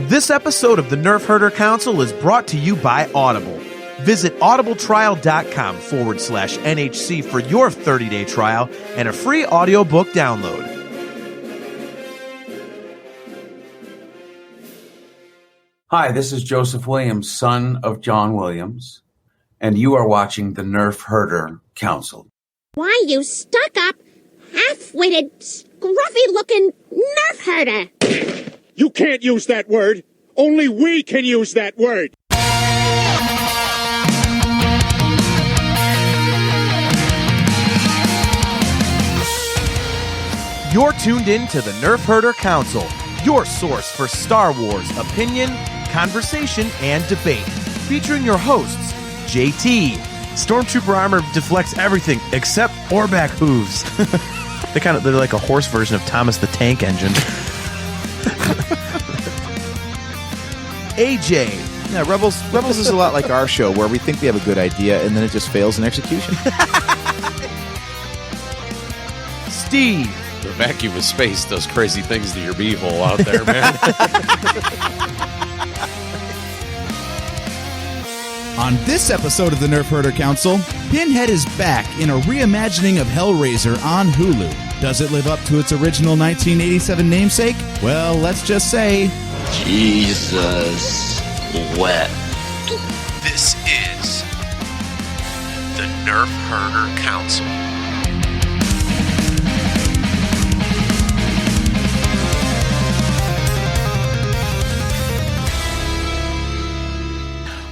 This episode of the Nerf Herder Council is brought to you by Audible. Visit audibletrial.com/NHC for your 30-day trial and a free audiobook download. Hi, this is Joseph Williams, son of John Williams, and you are watching the Nerf Herder Council. Why, you stuck-up, half-witted, scruffy-looking Nerf herder! You can't use that word! Only we can use that word! You're tuned in to the Nerf Herder Council, your source for Star Wars opinion, conversation, and debate. Featuring your hosts, JT. Stormtrooper armor deflects everything except Orback hooves. They're like a horse version of Thomas the Tank Engine. AJ. Yeah, Rebels is a lot like our show, where we think we have a good idea and then it just fails in execution. Steve. The vacuum of space does crazy things to your beehole out there, man. On this episode of the Nerf Herder Council, Pinhead is back in a reimagining of Hellraiser on Hulu. Does it live up to its original 1987 namesake? Well, let's just say... Jesus wept. This is the Nerf Herder Council.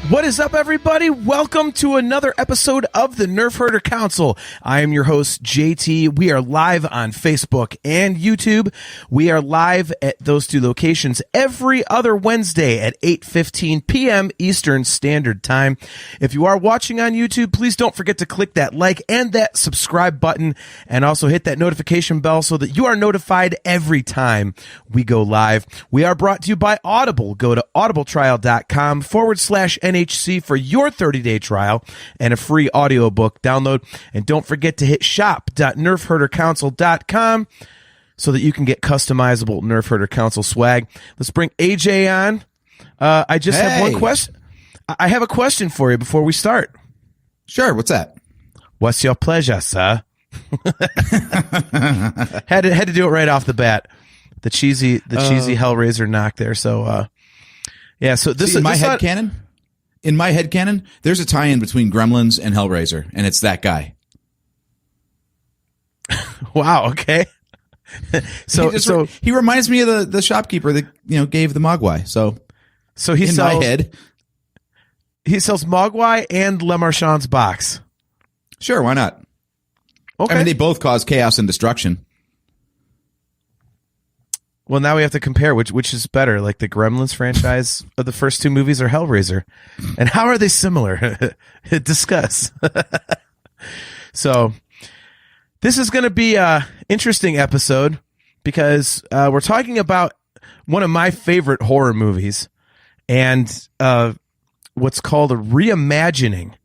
What is up, everybody? Welcome to another episode of the Nerf Herder Council. I am your host, JT. We are live on Facebook and YouTube. We are live at those two locations every other Wednesday at 8:15 p.m. Eastern Standard Time. If you are watching on YouTube, please don't forget to click that like and that subscribe button, and also hit that notification bell so that you are notified every time we go live. We are brought to you by Audible. Go to audibletrial.com/NHC for your 30-day trial and a free audiobook download. And don't forget to hit shop.nerfherdercouncil.com so that you can get customizable Nerf Herder Council swag. Let's bring AJ on. I just have one question. I have a question for you before we start. Sure, what's that? What's your pleasure, sir? had to do it right off the bat. The cheesy Hellraiser knock there. So yeah, so this See, is my headcanon. In my headcanon, there's a tie-in between Gremlins and Hellraiser, and it's that guy. Wow. Okay. So he reminds me of the shopkeeper that gave the Mogwai. So he in sells, my head, he sells Mogwai and Le Marchand's box. Sure, why not? Okay. I mean, they both cause chaos and destruction. Well, now we have to compare which is better, like the Gremlins franchise of the first two movies or Hellraiser, and how are they similar? Discuss. So this is going to be a interesting episode because we're talking about one of my favorite horror movies and what's called a reimagining,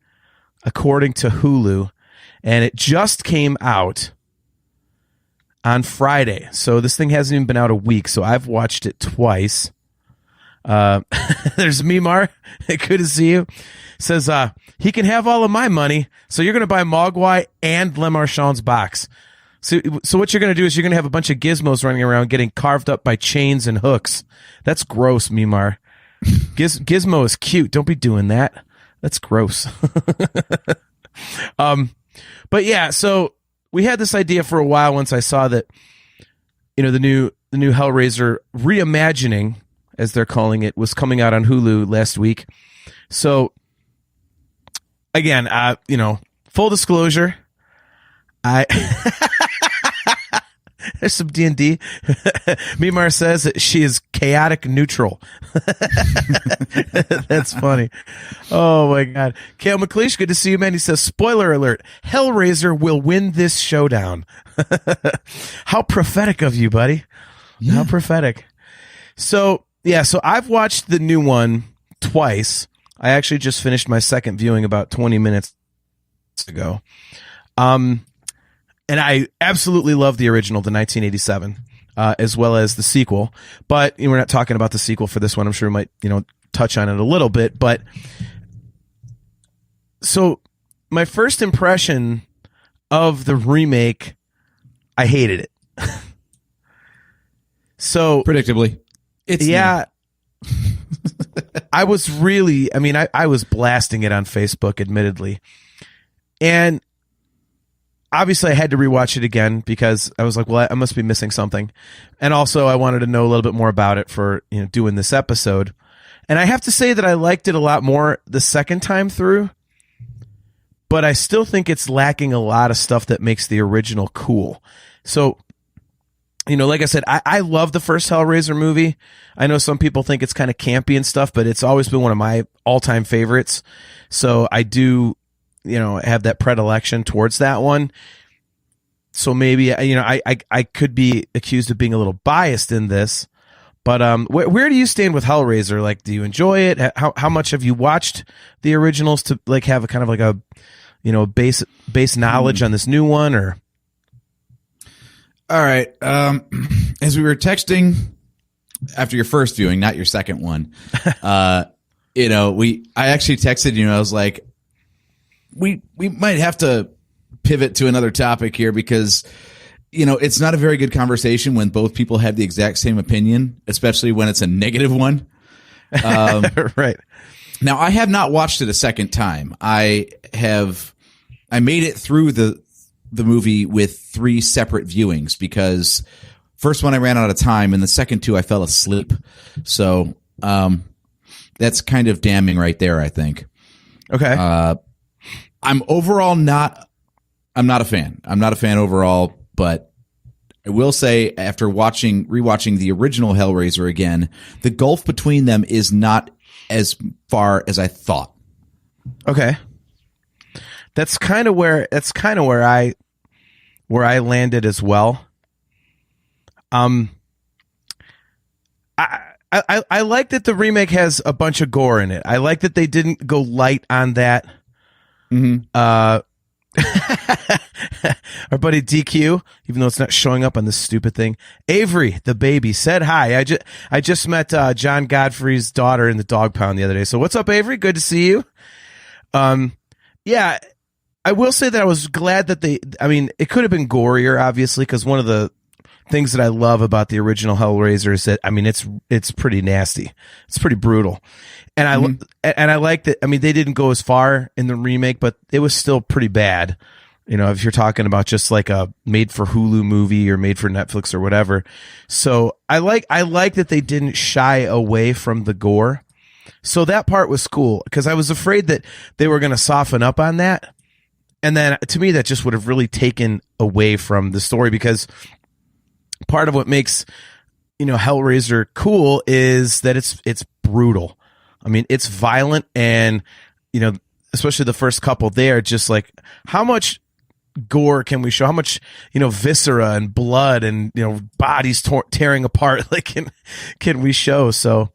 according to Hulu, and it just came out on Friday. So this thing hasn't even been out a week, so I've watched it twice. There's Mimar. Good to see you. Says he can have all of my money, so you're going to buy Mogwai and Le Marchand's box. So what you're going to do is you're going to have a bunch of gizmos running around getting carved up by chains and hooks. That's gross, Mimar. Gizmo is cute. Don't be doing that. That's gross. But yeah, so we had this idea for a while once I saw that, the new Hellraiser reimagining, as they're calling it, was coming out on Hulu last week. So again, full disclosure, there's some D&D. Mimar says that she is chaotic neutral. That's funny. Oh my God. Kale McLeish, good to see you, man. He says, spoiler alert, Hellraiser will win this showdown. How prophetic of you, buddy. Yeah. How prophetic. So I've watched the new one twice. I actually just finished my second viewing about 20 minutes ago. And I absolutely love the original, the 1987. as well as the sequel. But we're not talking about the sequel for this one. I'm sure we might, touch on it a little bit. But so my first impression of the remake, I hated it. So predictably, I was really, I was blasting it on Facebook, admittedly. And obviously I had to rewatch it again because I was like, well, I must be missing something. And also I wanted to know a little bit more about it for, doing this episode. And I have to say that I liked it a lot more the second time through, but I still think it's lacking a lot of stuff that makes the original cool. So, like I said, I love the first Hellraiser movie. I know some people think it's kind of campy and stuff, but it's always been one of my all-time favorites. So I do, have that predilection towards that one. So maybe, I could be accused of being a little biased in this. But where do you stand with Hellraiser? Like, do you enjoy it? How much have you watched the originals to like have a kind of like a, base knowledge on this new one? Or all right, as we were texting after your first viewing, not your second one, I actually texted you. I was like, we might have to pivot to another topic here because it's not a very good conversation when both people have the exact same opinion, especially when it's a negative one. Right. Now, I have not watched it a second time. I made it through the movie with 3 separate viewings because first one I ran out of time and the second 2 I fell asleep. So, that's kind of damning right there, I think. Okay. I'm not a fan. I'm not a fan overall, but I will say after rewatching the original Hellraiser again, the gulf between them is not as far as I thought. Okay. That's kind of where I landed as well. I like that the remake has a bunch of gore in it. I like that they didn't go light on that. Mm-hmm. Our buddy DQ, even though it's not showing up on this stupid thing, Avery the baby said hi. I just met John Godfrey's daughter in the dog pound the other day. So what's up, Avery? Good to see you. Yeah, I will say that I was glad that it could have been gorier, obviously, because one of the things that I love about the original Hellraiser is that it's pretty nasty. It's pretty brutal. And I like that. They didn't go as far in the remake, but it was still pretty bad. If you're talking about just like a made for Hulu movie or made for Netflix or whatever. So I like that they didn't shy away from the gore. So that part was cool because I was afraid that they were going to soften up on that. And then to me, that just would have really taken away from the story because part of what makes, Hellraiser cool is that it's brutal. It's violent and, especially the first couple there, just like how much gore can we show? How much, viscera and blood and, bodies tearing apart, like can we show? So,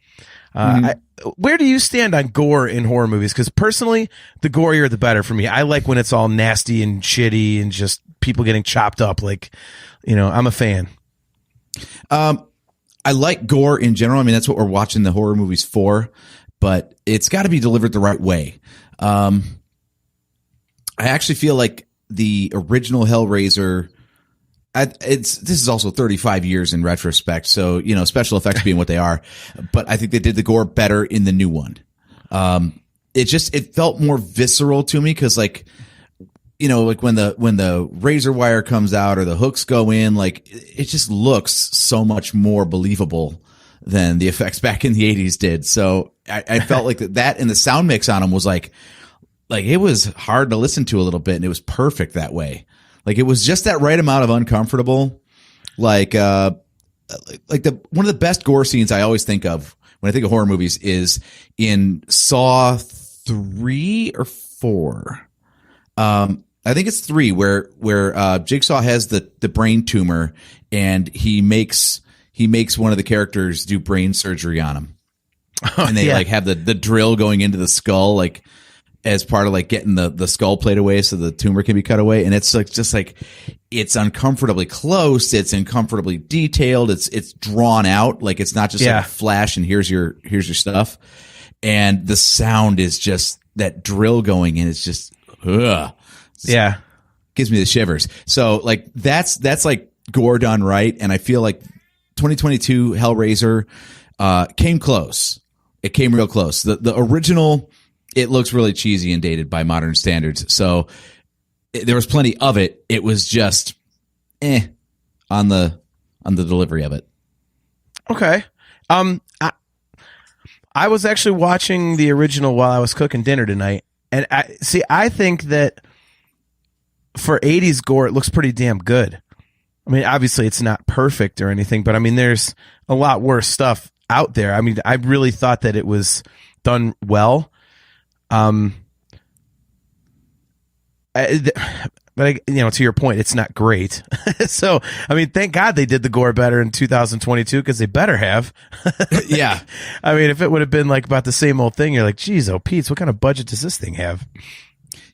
where do you stand on gore in horror movies? Because personally, the gorier the better for me. I like when it's all nasty and shitty and just people getting chopped up. Like, I'm a fan. I like gore in general. That's what we're watching the horror movies for, but it's got to be delivered the right way. I actually feel like the original Hellraiser, this is also 35 years in retrospect, so special effects being what they are, but I think they did the gore better in the new one. It felt more visceral to me because like when the razor wire comes out or the hooks go in, like it just looks so much more believable than the effects back in the 80s did. So I felt like that and the sound mix on them was like it was hard to listen to a little bit, and it was perfect that way. Like it was just that right amount of uncomfortable. Like one of the best gore scenes I always think of when I think of horror movies is in Saw 3 or 4. I think it's 3 where Jigsaw has the brain tumor and he makes one of the characters do brain surgery on him. And they like have the drill going into the skull. Like as part of like getting the skull plate away so the tumor can be cut away. And it's like just like it's uncomfortably close, it's uncomfortably detailed, it's drawn out, like it's not just like a flash and here's your stuff. And the sound is just that drill going in, it's just gives me the shivers. So like that's like gore done right, and I feel like 2022 Hellraiser came close. It came real close. The original, it looks really cheesy and dated by modern standards. So there was plenty of it. It was just on the delivery of it. Okay. I was actually watching the original while I was cooking dinner tonight, and I think that for 80s gore, it looks pretty damn good. I mean, obviously it's not perfect or anything, but I mean, there's a lot worse stuff out there. I mean, I really thought that it was done well. But to your point, it's not great. So, I mean, thank God they did the gore better in 2022, because they better have. Yeah. I mean, if it would have been like about the same old thing, you're like, geez, oh, Pete, what kind of budget does this thing have?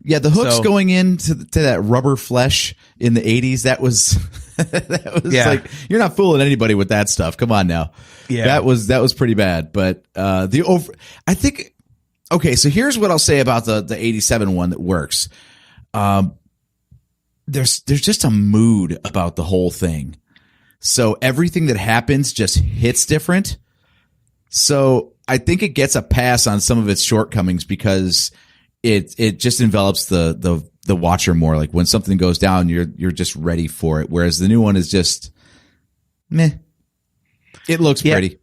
Yeah, the hooks going into that rubber flesh in the 80s, that was like, you're not fooling anybody with that stuff. Come on now. Yeah. That was pretty bad. But I think, okay, so here's what I'll say about the 87 one that works. There's just a mood about the whole thing. So everything that happens just hits different. So I think it gets a pass on some of its shortcomings because it just envelops the watcher more. Like when something goes down, you're just ready for it. Whereas the new one is just meh. It looks pretty.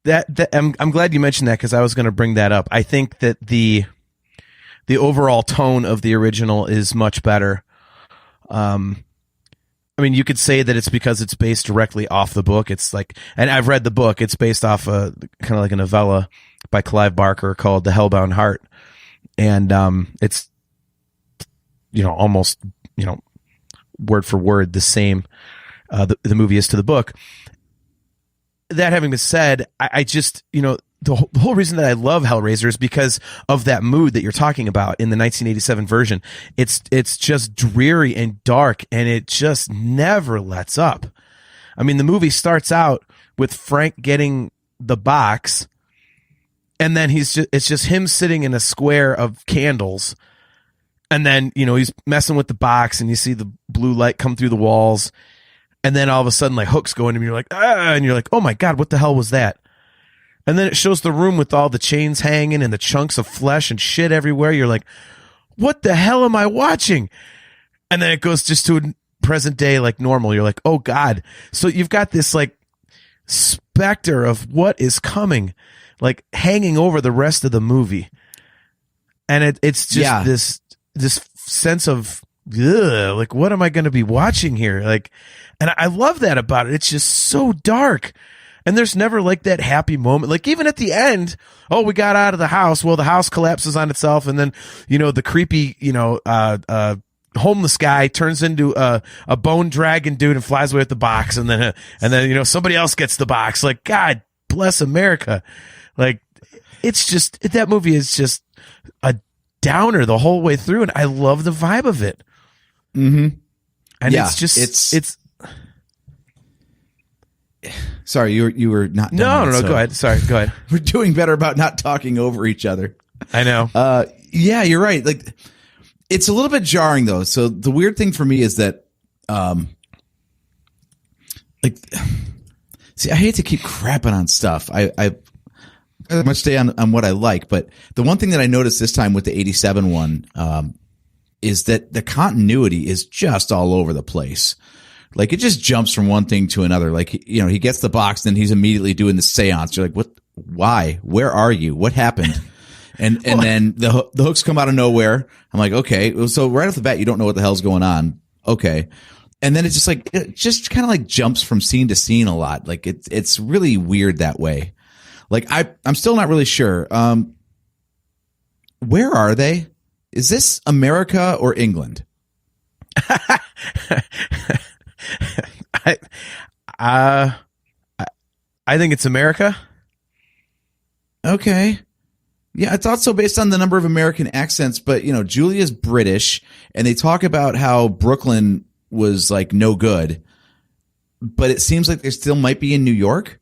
I'm glad you mentioned that, because I was going to bring that up. I think that the overall tone of the original is much better. I mean, you could say that it's because it's based directly off the book. It's like, and I've read the book. It's based off kind of like a novella by Clive Barker called The Hellbound Heart. And it's, almost, word for word the same. The movie is to the book. That having been said, I just, the whole reason that I love Hellraiser is because of that mood that you're talking about in the 1987 version. It's just dreary and dark, and it just never lets up. I mean, the movie starts out with Frank getting the box, and then it's just him sitting in a square of candles. And then, he's messing with the box, and you see the blue light come through the walls. And then all of a sudden, like, hooks go in, and you're like, and you're like, oh my God, what the hell was that? And then it shows the room with all the chains hanging and the chunks of flesh and shit everywhere. You're like, what the hell am I watching? And then it goes just to a present day, like normal. You're like, oh God. So you've got this like specter of what is coming, like hanging over the rest of the movie. And it's just this sense of, like, what am I going to be watching here? Like, and I love that about it. It's just so dark. And there's never like that happy moment. Like even at the end, we got out of the house. Well, the house collapses on itself. And then, the creepy, homeless guy turns into a bone dragon dude and flies away with the box. And then, somebody else gets the box. Like, God bless America. Like, it's just, that movie is just a downer the whole way through. And I love the vibe of it. Mm-hmm. And it's just, it's sorry, you were not done. No, go ahead. Sorry, go ahead. We're doing better about not talking over each other. I know. Yeah, you're right. Like, it's a little bit jarring though. So the weird thing for me is that, see, I hate to keep crapping on stuff. I much stay on what I like, but the one thing that I noticed this time with the 87 one, is that the continuity is just all over the place. Like, it just jumps from one thing to another. Like, he gets the box, then he's immediately doing the seance. You're like, what? Why? Where are you? What happened? And then the hooks come out of nowhere. I'm like, okay. So right off the bat, you don't know what the hell's going on. Okay. And then it's just kind of like jumps from scene to scene a lot. Like, it's really weird that way. Like, I'm still not really sure. Where are they? Is this America or England? I think it's America. Okay. Yeah, I thought so based on the number of American accents, but Julia's British, and they talk about how Brooklyn was like no good, but it seems like they still might be in New York.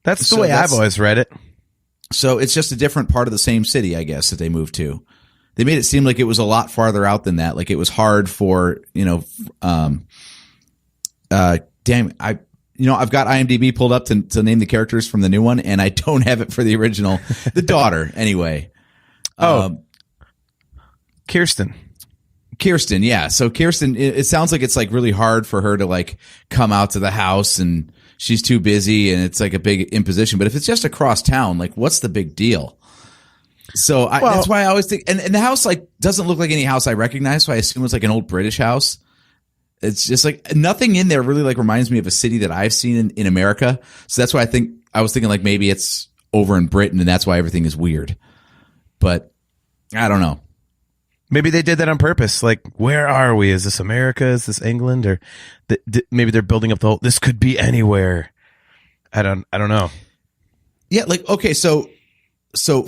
That's the way I've always read it. So it's just a different part of the same city, I guess, that they moved to. They made it seem like it was a lot farther out than that. Like it was hard for, I've got IMDb pulled up to name the characters from the new one, and I don't have it for the original. The daughter, anyway. Kirsten, yeah. So Kirsten, it sounds like it's like really hard for her to like come out to the house, and she's too busy, and it's like a big imposition. But if it's just across town, like what's the big deal? So that's why I always think, and the house like doesn't look like any house I recognize, so I assume it's like an old British house. It's just like nothing in there really like reminds me of a city that I've seen in America. So that's why I was thinking like maybe it's over in Britain, and that's why everything is weird. But I don't know. Maybe they did that on purpose. Like, where are we? Is this America? Is this England? Or maybe they're building up the whole. This could be anywhere. I don't know. Yeah, like okay, so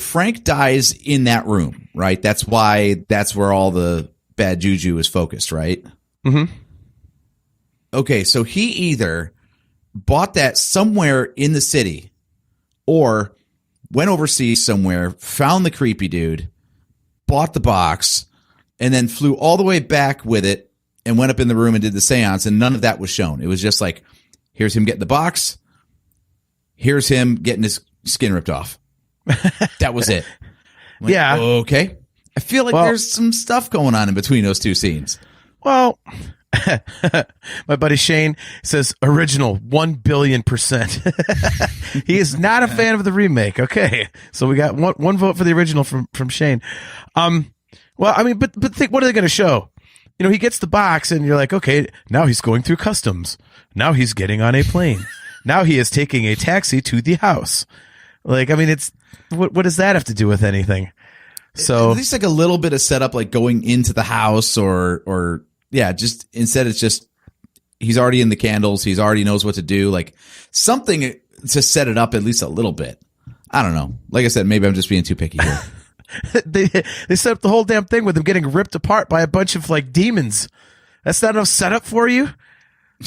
Frank dies in that room, right? That's where all the bad juju is focused, right? Mm-hmm. Okay, so he either bought that somewhere in the city or went overseas somewhere, found the creepy dude, bought the box, and then flew all the way back with it and went up in the room and did the seance, and none of that was shown. It was just like, here's him getting the box, here's him getting his skin ripped off. That was it. Like, yeah. Okay. I feel like there's some stuff going on in between those two scenes. Well, my buddy Shane says original 1,000,000,000%. He is not a fan of the remake. Okay, so we got one vote for the original from Shane. Well, I mean, but think, what are they going to show? He gets the box, and you're like, okay, now he's going through customs. Now he's getting on a plane. Now he is taking a taxi to the house. Like, I mean, it's what does that have to do with anything? So at least like a little bit of setup, like going into the house, or yeah, just instead it's just he's already in the candles. He's already knows what to do. Like something to set it up at least a little bit. I don't know. Like I said, maybe I'm just being too picky here. they set up the whole damn thing with him getting ripped apart by a bunch of like demons. That's not enough setup for you.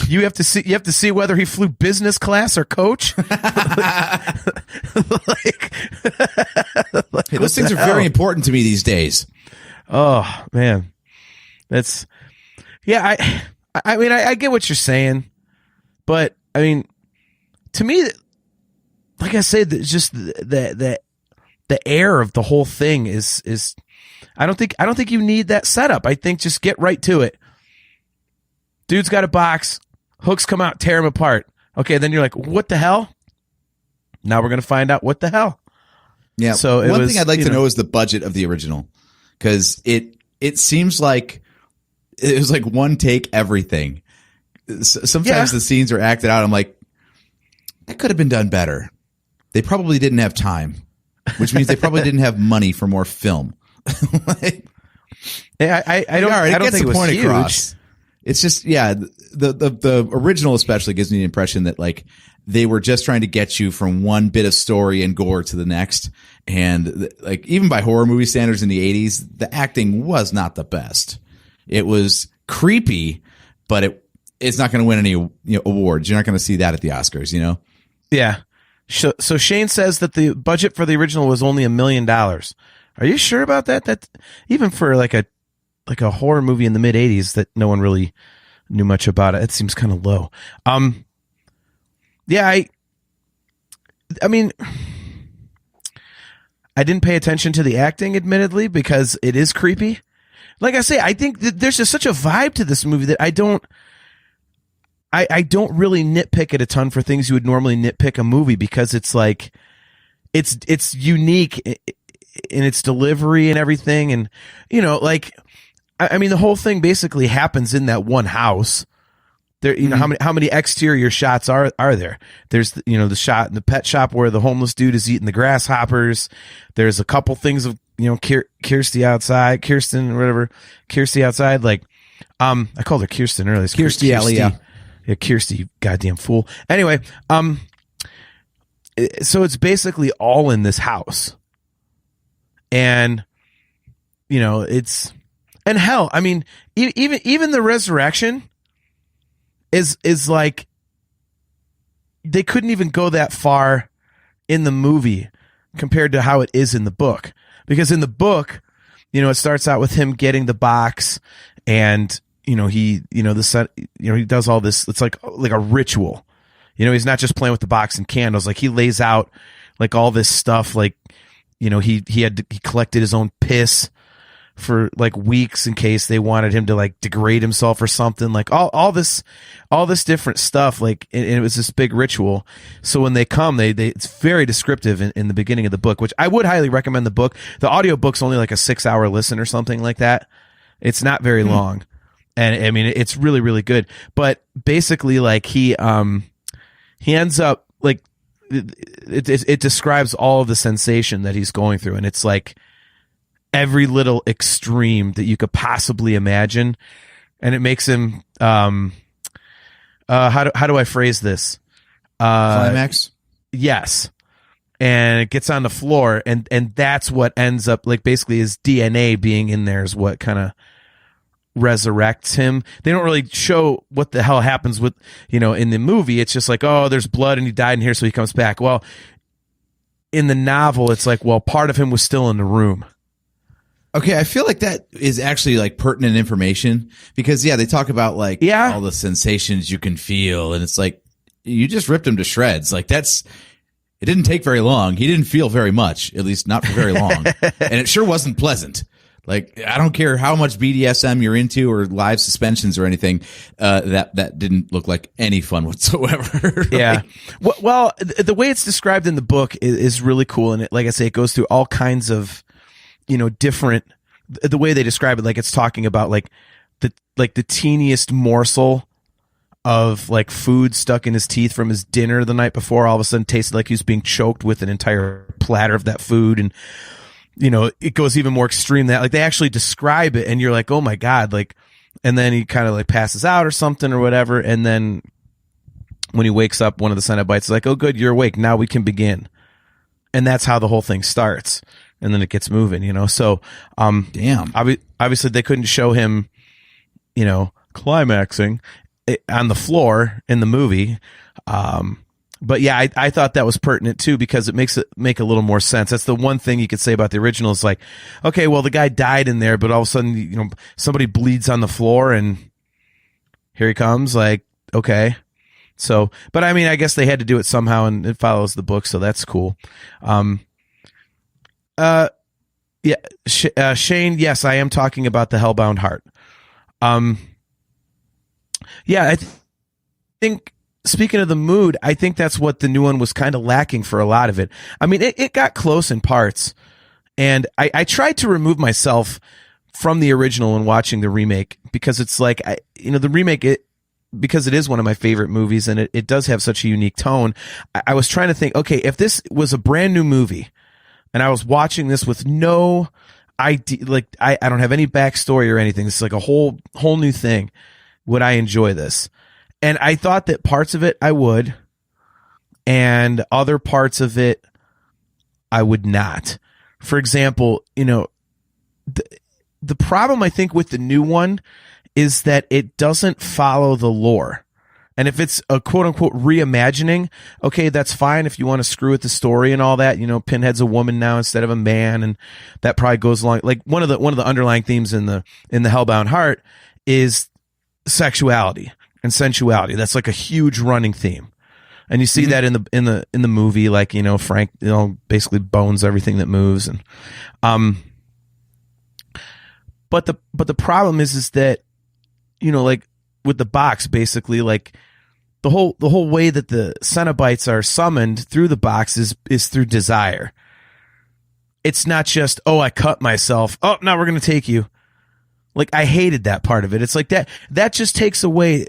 You have to see whether he flew business class or coach. Like, hey, those things are very important to me these days. Oh man, that's yeah. I mean, I get what you're saying, but I mean, to me, like I said, just the air of the whole thing is. I don't think you need that setup. I think just get right to it. Dude's got a box. Hooks come out, tear him apart. Okay, then you're like, what the hell? Now we're going to find out what the hell. Yeah. So one thing I'd like to know is the budget of the original, because it seems like it was like one take everything. Sometimes the scenes are acted out. I'm like, that could have been done better. They probably didn't have time, which means they probably didn't have money for more film. I don't think it was huge. Across. It's just, yeah, the original especially gives me the impression that like they were just trying to get you from one bit of story and gore to the next. And like even by horror movie standards in the 80s, the acting was not the best. It was creepy, but it's not going to win any awards. You're not going to see that at the Oscars, Yeah. So Shane says that the budget for the original was only $1 million. Are you sure about that? That even for like a horror movie in the mid 80s that no one really knew much about it seems kind of low. Yeah, I mean, I didn't pay attention to the acting, admittedly, because it is creepy. Like I say, I think that there's just such a vibe to this movie that I don't really nitpick it a ton for things you would normally nitpick a movie, because it's like it's unique in its delivery and everything, and like. I mean, the whole thing basically happens in that one house. There, how many exterior shots are there? There's the shot in the pet shop where the homeless dude is eating the grasshoppers. There's a couple things of Kirsty outside, Kirsten or whatever, Kirsty outside. Like, I called her Kirsten earlier. It's Kirsty, yeah, Kirsty, you goddamn fool. Anyway, so it's basically all in this house. And it's, and hell, I mean, even the resurrection is like, they couldn't even go that far in the movie compared to how it is in the book. Because in the book, it starts out with him getting the box, and he does all this. It's like a ritual. He's not just playing with the box and candles. Like, he lays out like all this stuff. Like, he collected his own piss for like weeks in case they wanted him to like degrade himself or something. Like all this different stuff. Like, and it was this big ritual. So when they come, they it's very descriptive in the beginning of the book, which I would highly recommend the book. The audiobook's only like a 6-hour listen or something like that. It's not very long. And I mean, it's really, really good. But basically, like, he ends up like, it describes all of the sensation that he's going through. And it's like every little extreme that you could possibly imagine. And it makes him, how do I phrase this? Climax? Yes. And it gets on the floor, and that's what ends up, like, basically his DNA being in there is what kind of resurrects him. They don't really show what the hell happens with, in the movie. It's just like, oh, there's blood and he died in here, so he comes back. Well, in the novel, it's like, well, part of him was still in the room. Okay, I feel like that is actually like pertinent information, because they talk about like all the sensations you can feel, and it's like, you just ripped him to shreds. Like, it didn't take very long. He didn't feel very much, at least not for very long. And it sure wasn't pleasant. Like, I don't care how much BDSM you're into or live suspensions or anything, that didn't look like any fun whatsoever. Right? Yeah. Well, the way it's described in the book is really cool. And like I say, it goes through all kinds of, different, the way they describe it, like it's talking about like the teeniest morsel of like food stuck in his teeth from his dinner the night before, all of a sudden tasted like he was being choked with an entire platter of that food. And, it goes even more extreme than that. Like, they actually describe it and you're like, oh my God. Like, and then he kind of like passes out or something or whatever. And then when he wakes up, one of the Cenobites is like, oh good, you're awake. Now we can begin. And that's how the whole thing starts. And then it gets moving, So, damn. Obviously they couldn't show him, climaxing on the floor in the movie. But yeah, I thought that was pertinent too, because it makes it make a little more sense. That's the one thing you could say about the original is like, okay, well, the guy died in there, but all of a sudden, somebody bleeds on the floor and here he comes. Like, okay. So, but I mean, I guess they had to do it somehow, and it follows the book. So that's cool. Shane, yes, I am talking about the Hellbound Heart. I think, speaking of the mood, I think that's what the new one was kind of lacking for a lot of it. I mean, it got close in parts, and I tried to remove myself from the original when watching the remake, because it's like, the remake, because it is one of my favorite movies and it does have such a unique tone. I was trying to think, okay, if this was a brand new movie and I was watching this with no idea, like I don't have any backstory or anything, it's like a whole new thing, would I enjoy this? And I thought that parts of it I would, and other parts of it I would not. For example, the problem I think with the new one is that it doesn't follow the lore. And if it's a quote unquote reimagining, okay, that's fine if you want to screw with the story and all that. Pinhead's a woman now instead of a man, and that probably goes along. Like one of the underlying themes in the Hellbound Heart is sexuality and sensuality. That's like a huge running theme. And you see that in the movie, like, Frank, basically bones everything that moves. And, but the problem is that, like with the box, basically, like the whole way that the Cenobites are summoned through the box is through desire. It's not just, oh, I cut myself. Oh, now we're going to take you. Like, I hated that part of it. It's like that just takes away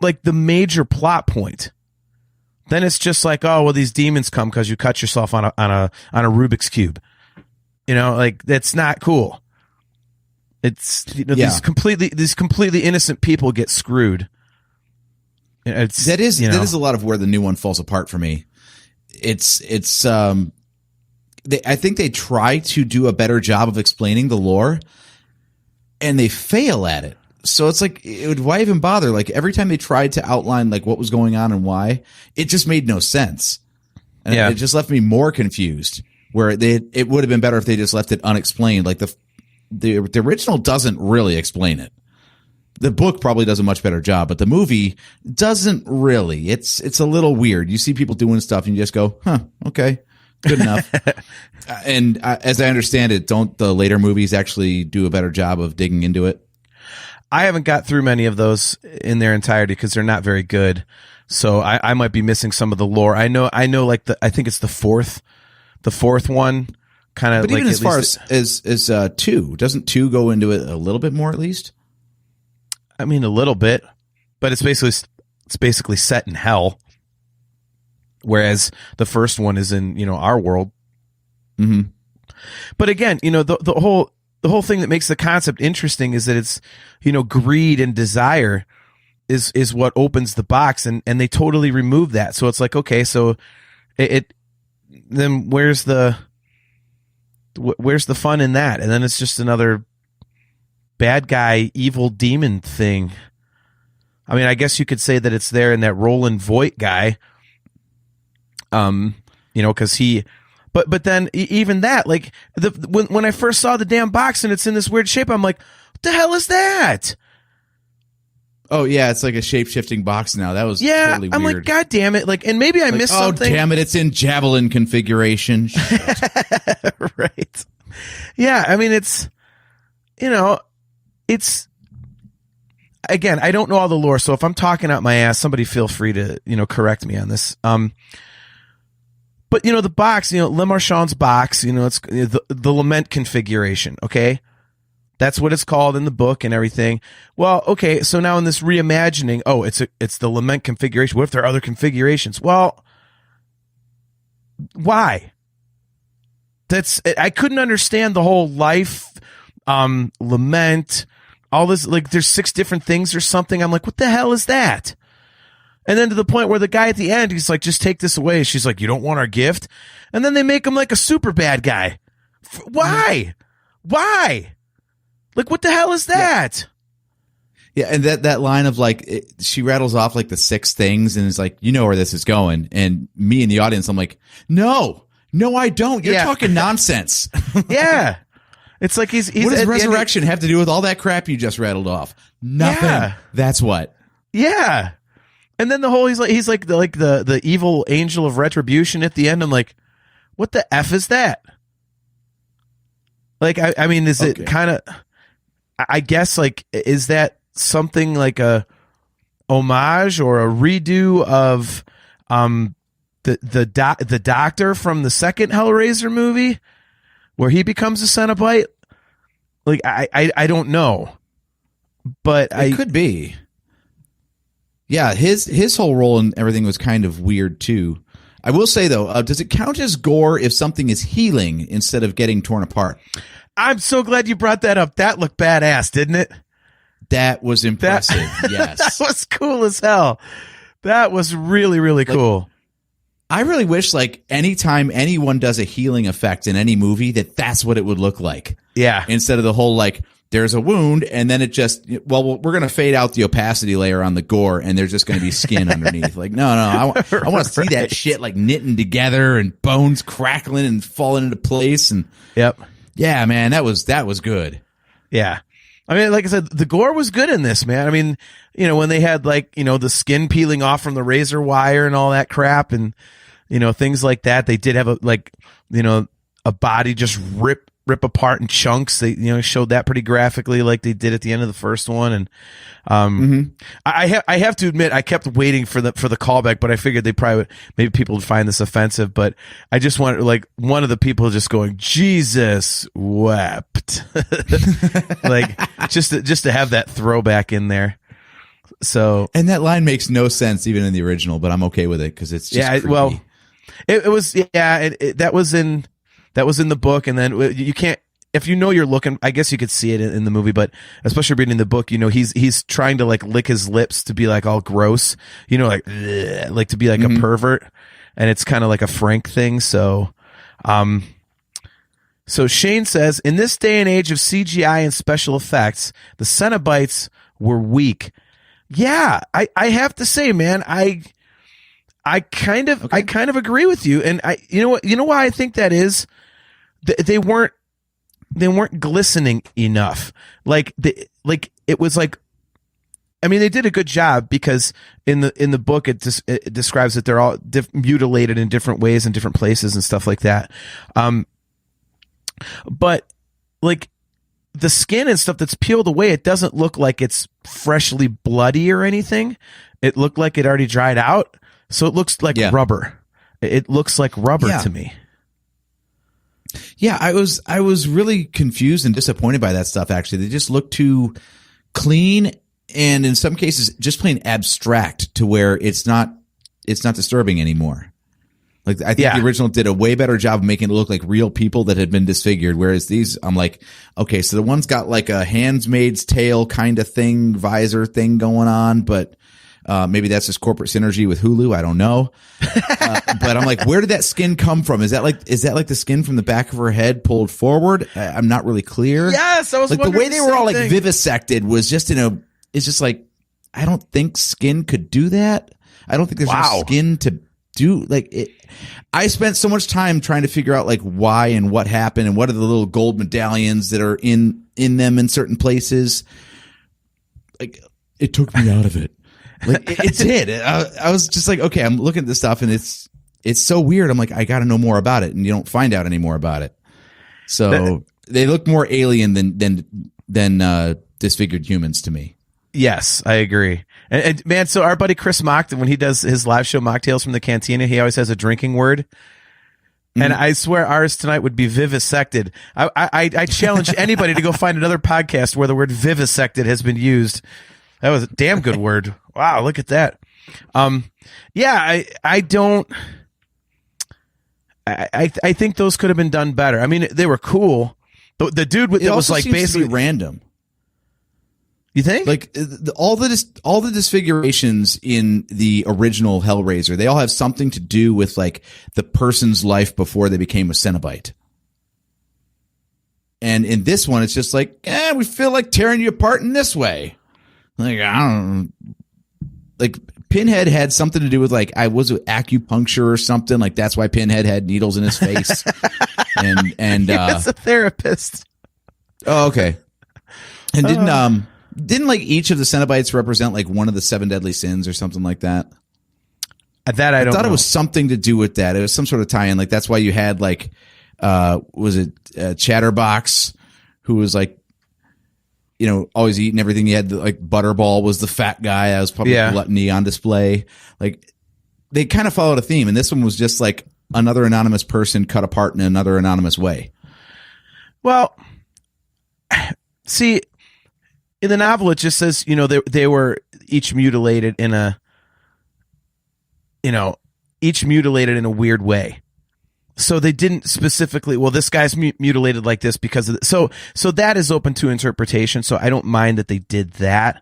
like the major plot point. Then it's just like, oh, well, these demons come because you cut yourself on a Rubik's Cube. Like, that's not cool. It's these completely innocent people get screwed. That is a lot of where the new one falls apart for me. It's the I think they try to do a better job of explaining the lore, and they fail at it. So it's like, why even bother? Like every time they tried to outline like what was going on and why, it just made no sense. And it just left me more confused. Where it would have been better if they just left it unexplained. Like the original doesn't really explain it. The book probably does a much better job, but the movie doesn't really. It's a little weird. You see people doing stuff and you just go, huh, okay, good enough. And as I understand it, don't the later movies actually do a better job of digging into it? I haven't got through many of those in their entirety because they're not very good. So I might be missing some of the lore. I know. Like I think it's the fourth one. Kind of. But like even as far as 2, doesn't 2 go into it a little bit more at least? I mean, a little bit, but it's basically set in hell. Whereas the first one is in our world. Mm-hmm. But again, the whole thing that makes the concept interesting is that it's, greed and desire is what opens the box, and they totally remove that. So it's like, okay, so then where's the fun in that? And then it's just another bad guy, evil demon thing. I mean, I guess you could say that it's there in that Roland Voight guy. Cause he, but then even that, like when I first saw the damn box and it's in this weird shape, I'm like, what the hell is that? Oh yeah, it's like a shape-shifting box now. That was totally weird. I'm like, God damn it! Like, and maybe I missed something. Oh damn it! It's in javelin configuration. Right? Yeah, I mean, it's again, I don't know all the lore, so if I'm talking out my ass, somebody feel free to correct me on this. But the box, Le Marchand's box, it's the lament configuration. Okay. That's what it's called in the book and everything. Well, okay, so now in this reimagining, it's the lament configuration. What if there are other configurations? Well, why? I couldn't understand the whole life, lament, all this, like there's 6 different things or something. I'm like, what the hell is that? And then to the point where the guy at the end, he's like, just take this away. She's like, you don't want our gift? And then they make him like a super bad guy. Why? Why? Like, what the hell is that? Yeah, and that line of like, she rattles off like the 6 things and is like, you know where this is going. And me in the audience, I'm like, no, I don't. You're talking nonsense. Yeah. It's like he's what does resurrection have to do with all that crap you just rattled off? Nothing. Yeah. That's what. Yeah. And then the whole, he's like the evil angel of retribution at the end. I'm like, what the F is that? Like, I mean, is it kind of, I guess, like, is that something like a homage or a redo of the doctor from the second Hellraiser movie where he becomes a Cenobite? Like, I don't know, but it could be. Yeah, his whole role and everything was kind of weird too. I will say though, does it count as gore if something is healing instead of getting torn apart? I'm so glad you brought that up. That looked badass, didn't it? That was impressive. Yes. That was cool as hell. That was really, really cool. I really wish, like, anytime anyone does a healing effect in any movie, that's what it would look like. Yeah. Instead of the whole, like, there's a wound, and then it just, we're going to fade out the opacity layer on the gore, and there's just going to be skin underneath. Like, no, I want to see that shit, like, knitting together and bones crackling and falling into place. And yep. Yeah, man, that was good. Yeah. I mean, like I said, the gore was good in this, man. I mean, when they had, like, the skin peeling off from the razor wire and all that crap and, things like that. They did have a body just rip apart in chunks. They, showed that pretty graphically like they did at the end of the first one. And, I have to admit, I kept waiting for the callback, but I figured maybe people would find this offensive, but I just wanted, like, one of the people just going, Jesus wept. Like, just to have that throwback in there. So, and that line makes no sense even in the original, but I'm okay with it because it's just creepy. Well, it was, that was in the book, and then you can't, if you're looking, I guess you could see it in the movie, but especially reading the book, he's trying to, like, lick his lips to be, like, all gross, like to be like a pervert, and it's kind of like a Frank thing. So, So Shane says, in this day and age of CGI and special effects, the Cenobites were weak. Yeah, I have to say, man, I kind of agree with you. And you know why I think that is? They weren't glistening enough. It was like, I mean, they did a good job because in the book it describes that they're all mutilated in different ways in different places and stuff like that. But like the skin and stuff that's peeled away, it doesn't look like it's freshly bloody or anything. It looked like it already dried out, so it looks like rubber. It looks like rubber to me. Yeah, I was really confused and disappointed by that stuff. Actually, they just look too clean, and in some cases, just plain abstract to where it's not disturbing anymore. Like I think the original did a way better job of making it look like real people that had been disfigured, whereas these, I'm like, okay, so the one's got like a Handmaid's Tale kind of thing, visor thing going on, but maybe that's just corporate synergy with Hulu. I don't know. But I'm like, where did that skin come from? Is that like the skin from the back of her head pulled forward? I'm not really clear. Yes, I was like the way they were all like vivisected was just it's just like, I don't think skin could do that. I don't think there's enough skin to do like it. I spent so much time trying to figure out like why and what happened and what are the little gold medallions that are in them in certain places. Like it took me out of it. Like it did. I was just like, okay, I'm looking at this stuff and it's so weird. I'm like, I got to know more about it, and you don't find out any more about it. So they look more alien than disfigured humans to me. Yes, I agree. And man, so our buddy Chris Mock, when he does his live show Mocktails from the Cantina, he always has a drinking word. And I swear ours tonight would be vivisected. I challenge anybody to go find another podcast where the word vivisected has been used. That was a damn good word. Wow, look at that. Yeah, I think those could have been done better. I mean, they were cool. The dude with it was like basically random. You think? Like all the disfigurations in the original Hellraiser, they all have something to do with like the person's life before they became a Cenobite. And in this one, it's just like, we feel like tearing you apart in this way. Like, I don't like Pinhead had something to do with like, was it acupuncture or something? Like that's why Pinhead had needles in his face. and it's a therapist. Oh, okay. And didn't like each of the Cenobites represent like one of the 7 deadly sins or something like that? That I thought it was something to do with that. It was some sort of tie-in. Like that's why you had like, was it Chatterbox, who was like, always eating everything. You had like Butterball was the fat guy. That was probably gluttony on display. Like they kind of followed a theme, and this one was just like another anonymous person cut apart in another anonymous way. Well, see, in the novel, it just says, they were each mutilated in a weird way. So they didn't specifically, well, this guy's mutilated like this because of so that is open to interpretation. So I don't mind that they did that.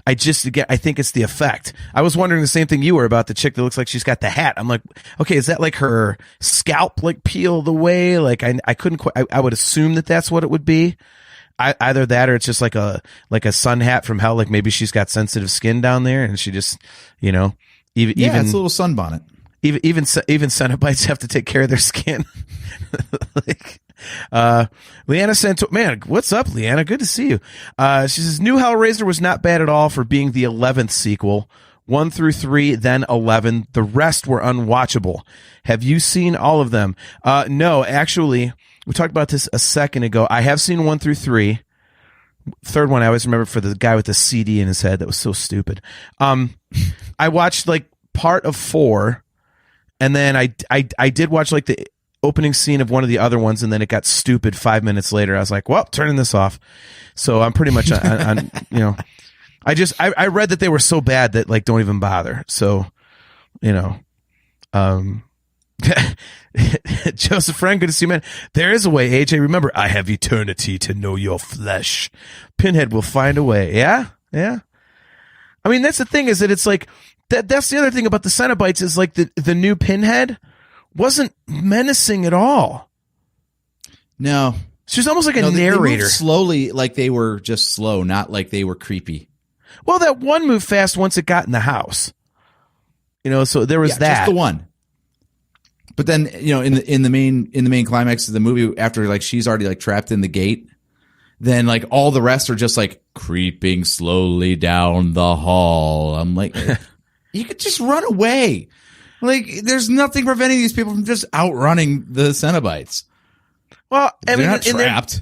I think it's the effect. I was wondering the same thing you were about the chick that looks like she's got the hat. I'm like, okay, is that like her scalp like peeled away? Like I couldn't quite, I would assume that that's what it would be. Either that or it's just like a sun hat from hell. Like maybe she's got sensitive skin down there and she just, even it's a little sunbonnet. Even Cenobites have to take care of their skin. Leanna sent, man, what's up, Leanna? Good to see you. She says, new Hellraiser was not bad at all for being the 11th sequel. 1 through 3, then 11. The rest were unwatchable. Have you seen all of them? No, actually, we talked about this a second ago. I have seen 1 through 3. Third one, I always remember for the guy with the CD in his head. That was so stupid. I watched like part of 4. And then I did watch like the opening scene of one of the other ones, and then it got stupid 5 minutes later. I was like, well, turning this off. So I'm pretty much on I read that they were so bad that like don't even bother. So, Joseph Frank, good to see you, man. There is a way, AJ. Remember, I have eternity to know your flesh. Pinhead will find a way. Yeah. I mean, that's the thing is that it's like, that's the other thing about the Cenobites is like the new Pinhead wasn't menacing at all. No. She was almost like a No, they narrator. moved slowly, like they were just slow, not like they were creepy. Well, that one moved fast once it got in the house. So there was that. Just the one. But then, in the main climax of the movie, after like she's already like trapped in the gate, then like all the rest are just like creeping slowly down the hall. I'm like, you could just run away. Like, there's nothing preventing these people from just outrunning the Cenobites. Well, They're not trapped.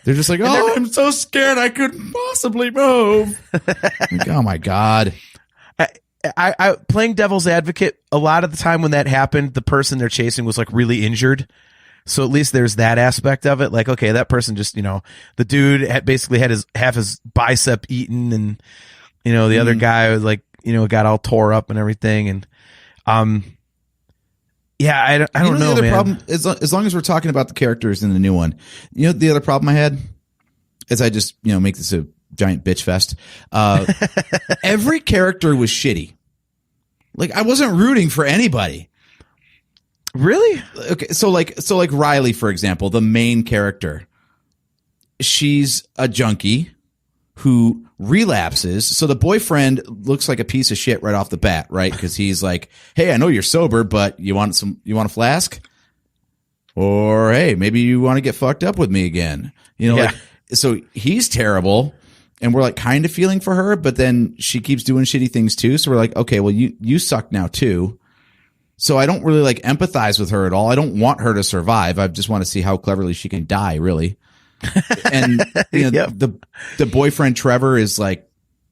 They're just like, I'm so scared I couldn't possibly move. Like, oh my God. I playing devil's advocate, a lot of the time when that happened, the person they're chasing was like really injured. So at least there's that aspect of it. Like, okay, that person just, the dude basically had half his bicep eaten, and, the other guy was like, got all tore up and everything. And, yeah, I don't know, the other man. problem, as long as we're talking about the characters in the new one, the other problem I had is I just, make this a giant bitch fest. Every character was shitty. Like, I wasn't rooting for anybody. Really? Okay, so like Riley, for example, the main character, she's a junkie who relapses. So the boyfriend looks like a piece of shit right off the bat, right? Because he's like, "Hey, I know you're sober, but you want a flask? Or hey, maybe you want to get fucked up with me again." Like, so he's terrible, and we're like kind of feeling for her, but then she keeps doing shitty things too. So we're like, okay, well you suck now too. So I don't really like empathize with her at all. I don't want her to survive. I just want to see how cleverly she can die, really. And the boyfriend Trevor is like,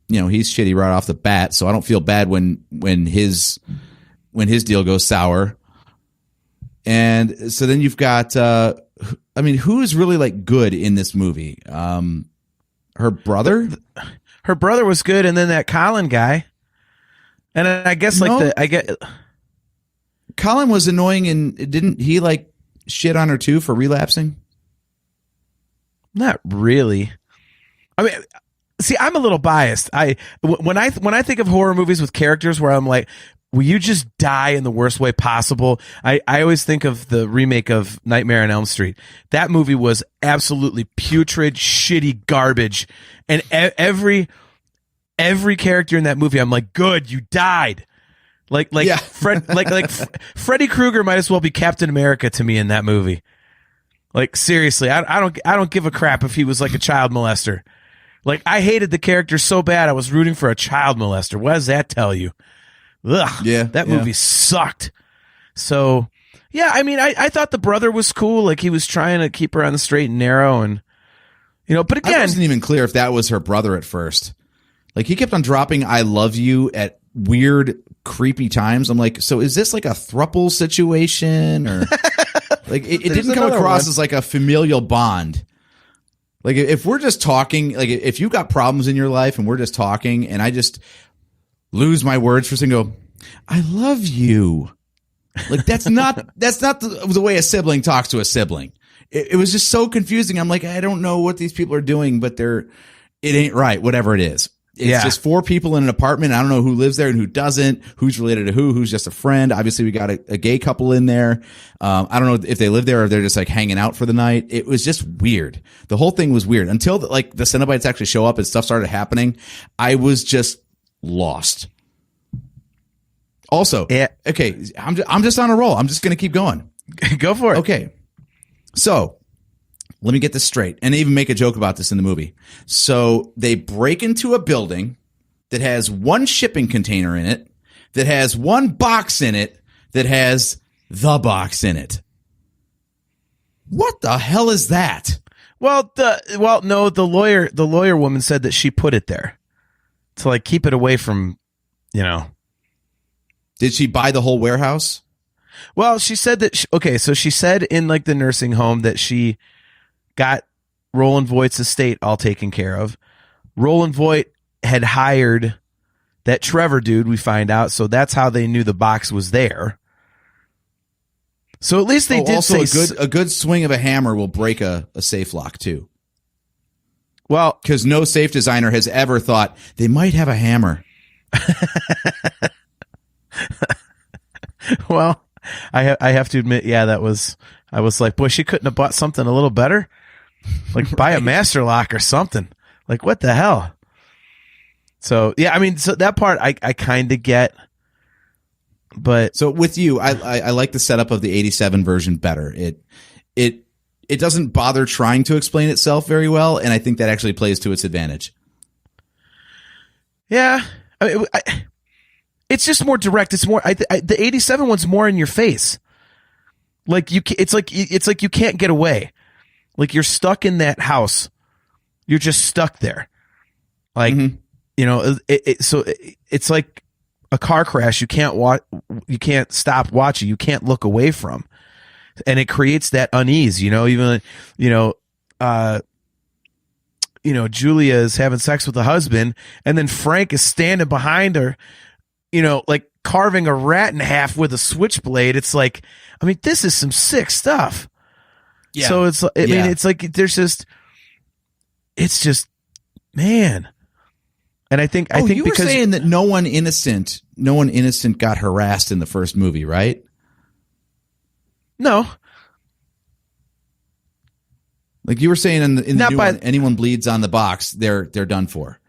he's shitty right off the bat. So I don't feel bad when his deal goes sour. And so then you've got, who is really like good in this movie? Her brother? Her brother was good, and then that Colin guy. And I guess Colin was annoying, and didn't he like shit on her too for relapsing? Not really. I mean, see, I'm a little biased. When I think of horror movies with characters where I'm like, will you just die in the worst way possible? I always think of the remake of Nightmare on Elm Street. That movie was absolutely putrid, shitty garbage, and every character in that movie, I'm like, good, you died. Yeah. Freddy Krueger might as well be Captain America to me in that movie. Like, seriously, I don't give a crap if he was like a child molester. Like, I hated the character so bad I was rooting for a child molester. What does that tell you? Ugh. Yeah. That movie sucked. So, yeah, I mean, I thought the brother was cool. Like, he was trying to keep her on the straight and narrow, and but again, I wasn't even clear if that was her brother at first. Like, he kept on dropping "I love you" at weird, creepy times. I'm like, so is this like a throuple situation, or like it didn't come across as like a familial bond? Like, if we're just talking, like if you've got problems in your life and we're just talking, and I just lose my words for saying, "I love you," like that's not the way a sibling talks to a sibling. It was just so confusing. I'm like, I don't know what these people are doing, but it ain't right. Whatever it is. It's just four people in an apartment. I don't know who lives there and who doesn't, who's related to who's just a friend. Obviously, we got a gay couple in there. I don't know if they live there or if they're just like hanging out for the night. It was just weird. The whole thing was weird until the Cenobites actually show up and stuff started happening. I was just lost. Also, okay, I'm just on a roll. I'm just going to keep going. Go for it. Okay. So let me get this straight. And they even make a joke about this in the movie. So they break into a building that has one shipping container in it, that has one box in it, that has the box in it. What the hell is that? No, the lawyer woman said that she put it there to like keep it away from, Did she buy the whole warehouse? Well, she said that, so she said in like the nursing home that she got Roland Voigt's estate all taken care of. Roland Voight had hired that Trevor dude, we find out, so that's how they knew the box was there. So at least they did also say a good swing of a hammer will break a safe lock too. Well, because no safe designer has ever thought they might have a hammer. Well, I have to admit, that was I was like, boy, she couldn't have bought something a little better. Like buy a master lock or something. Like what the hell? So yeah, I mean, so that part I kind of get, but So with you, I like the setup of the 87 version better. It doesn't bother trying to explain itself very well, and I think that actually plays to its advantage. yeah, I mean, it's just more direct. It's more the 87 one's more in your face. Like it's like you can't get away. Like you're stuck in that house. You're just stuck there. Like you know, so it's like a car crash. You can't stop watching. You can't look away from, and it creates that unease. You know, even Julia is having sex with the husband, and then Frank is standing behind her. You know, like carving a rat in half with a switchblade. It's like, I mean, this is some sick stuff. Yeah. So it's, I mean, it's like, it's just, man. And I think you because were saying that no one innocent got harassed in the first movie, right? no, Like you were saying in the Not new by- one, anyone bleeds on the box, they're done for.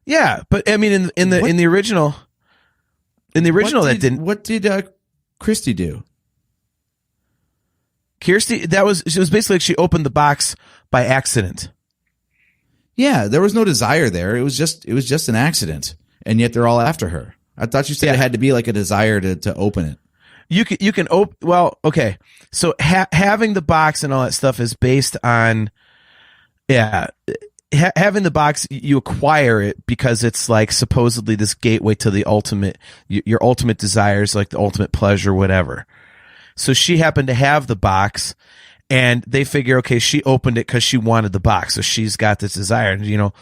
yeah, but I mean, in the original, What did Christy do? Kirsty, she was basically like she opened the box by accident. Yeah, there was no desire there. It was just an accident, and yet they're all after her. I thought you said it had to be like a desire to open it. You can open, well, okay. So having the box and all that stuff is based on, having the box, you acquire it because it's like supposedly this gateway to the ultimate, your ultimate desires, like the ultimate pleasure, whatever. So she happened to have the box, and they figure, okay, she opened it because she wanted the box, so she's got this desire, you know,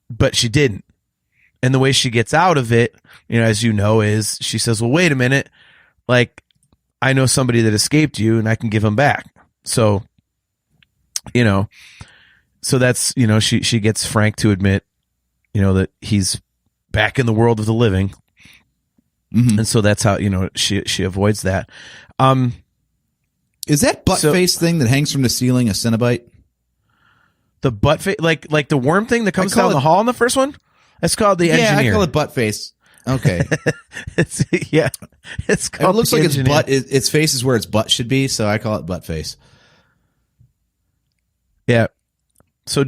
but she didn't. And the way she gets out of it, you know, as you know, is she says, well, wait a minute, like, I know somebody that escaped you, and I can give him back. So, you know, so that's, you know, she gets Frank to admit, you know, that he's back in the world of the living. And so that's how, you know, she avoids that. Is that butt face thing that hangs from the ceiling a Cenobite? The butt face, like the worm thing that comes down the hall in the first one? That's called the engineer. Yeah, I call it butt face. Okay. It's called It looks the like engineer. its butt. Its face is where its butt should be, so I call it butt face. Yeah. So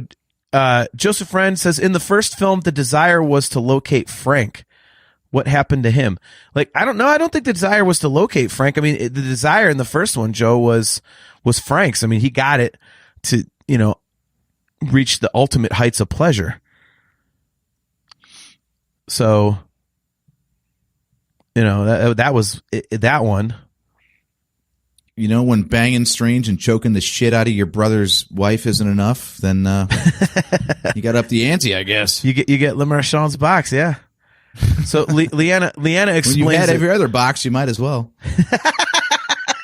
Joseph Friend says, in the first film, the desire was to locate Frank. What happened to him? Like, I don't know. I don't think the desire was to locate Frank. I mean, the desire in the first one, Joe, was Frank's. I mean, he got it to, you know, reach the ultimate heights of pleasure. So, you know, that was that one. You know, when banging strange and choking the shit out of your brother's wife isn't enough, then you got up the ante, I guess. You get Le Marchand's box, yeah. So Leanna explains, When you had it. every other box, you might as well.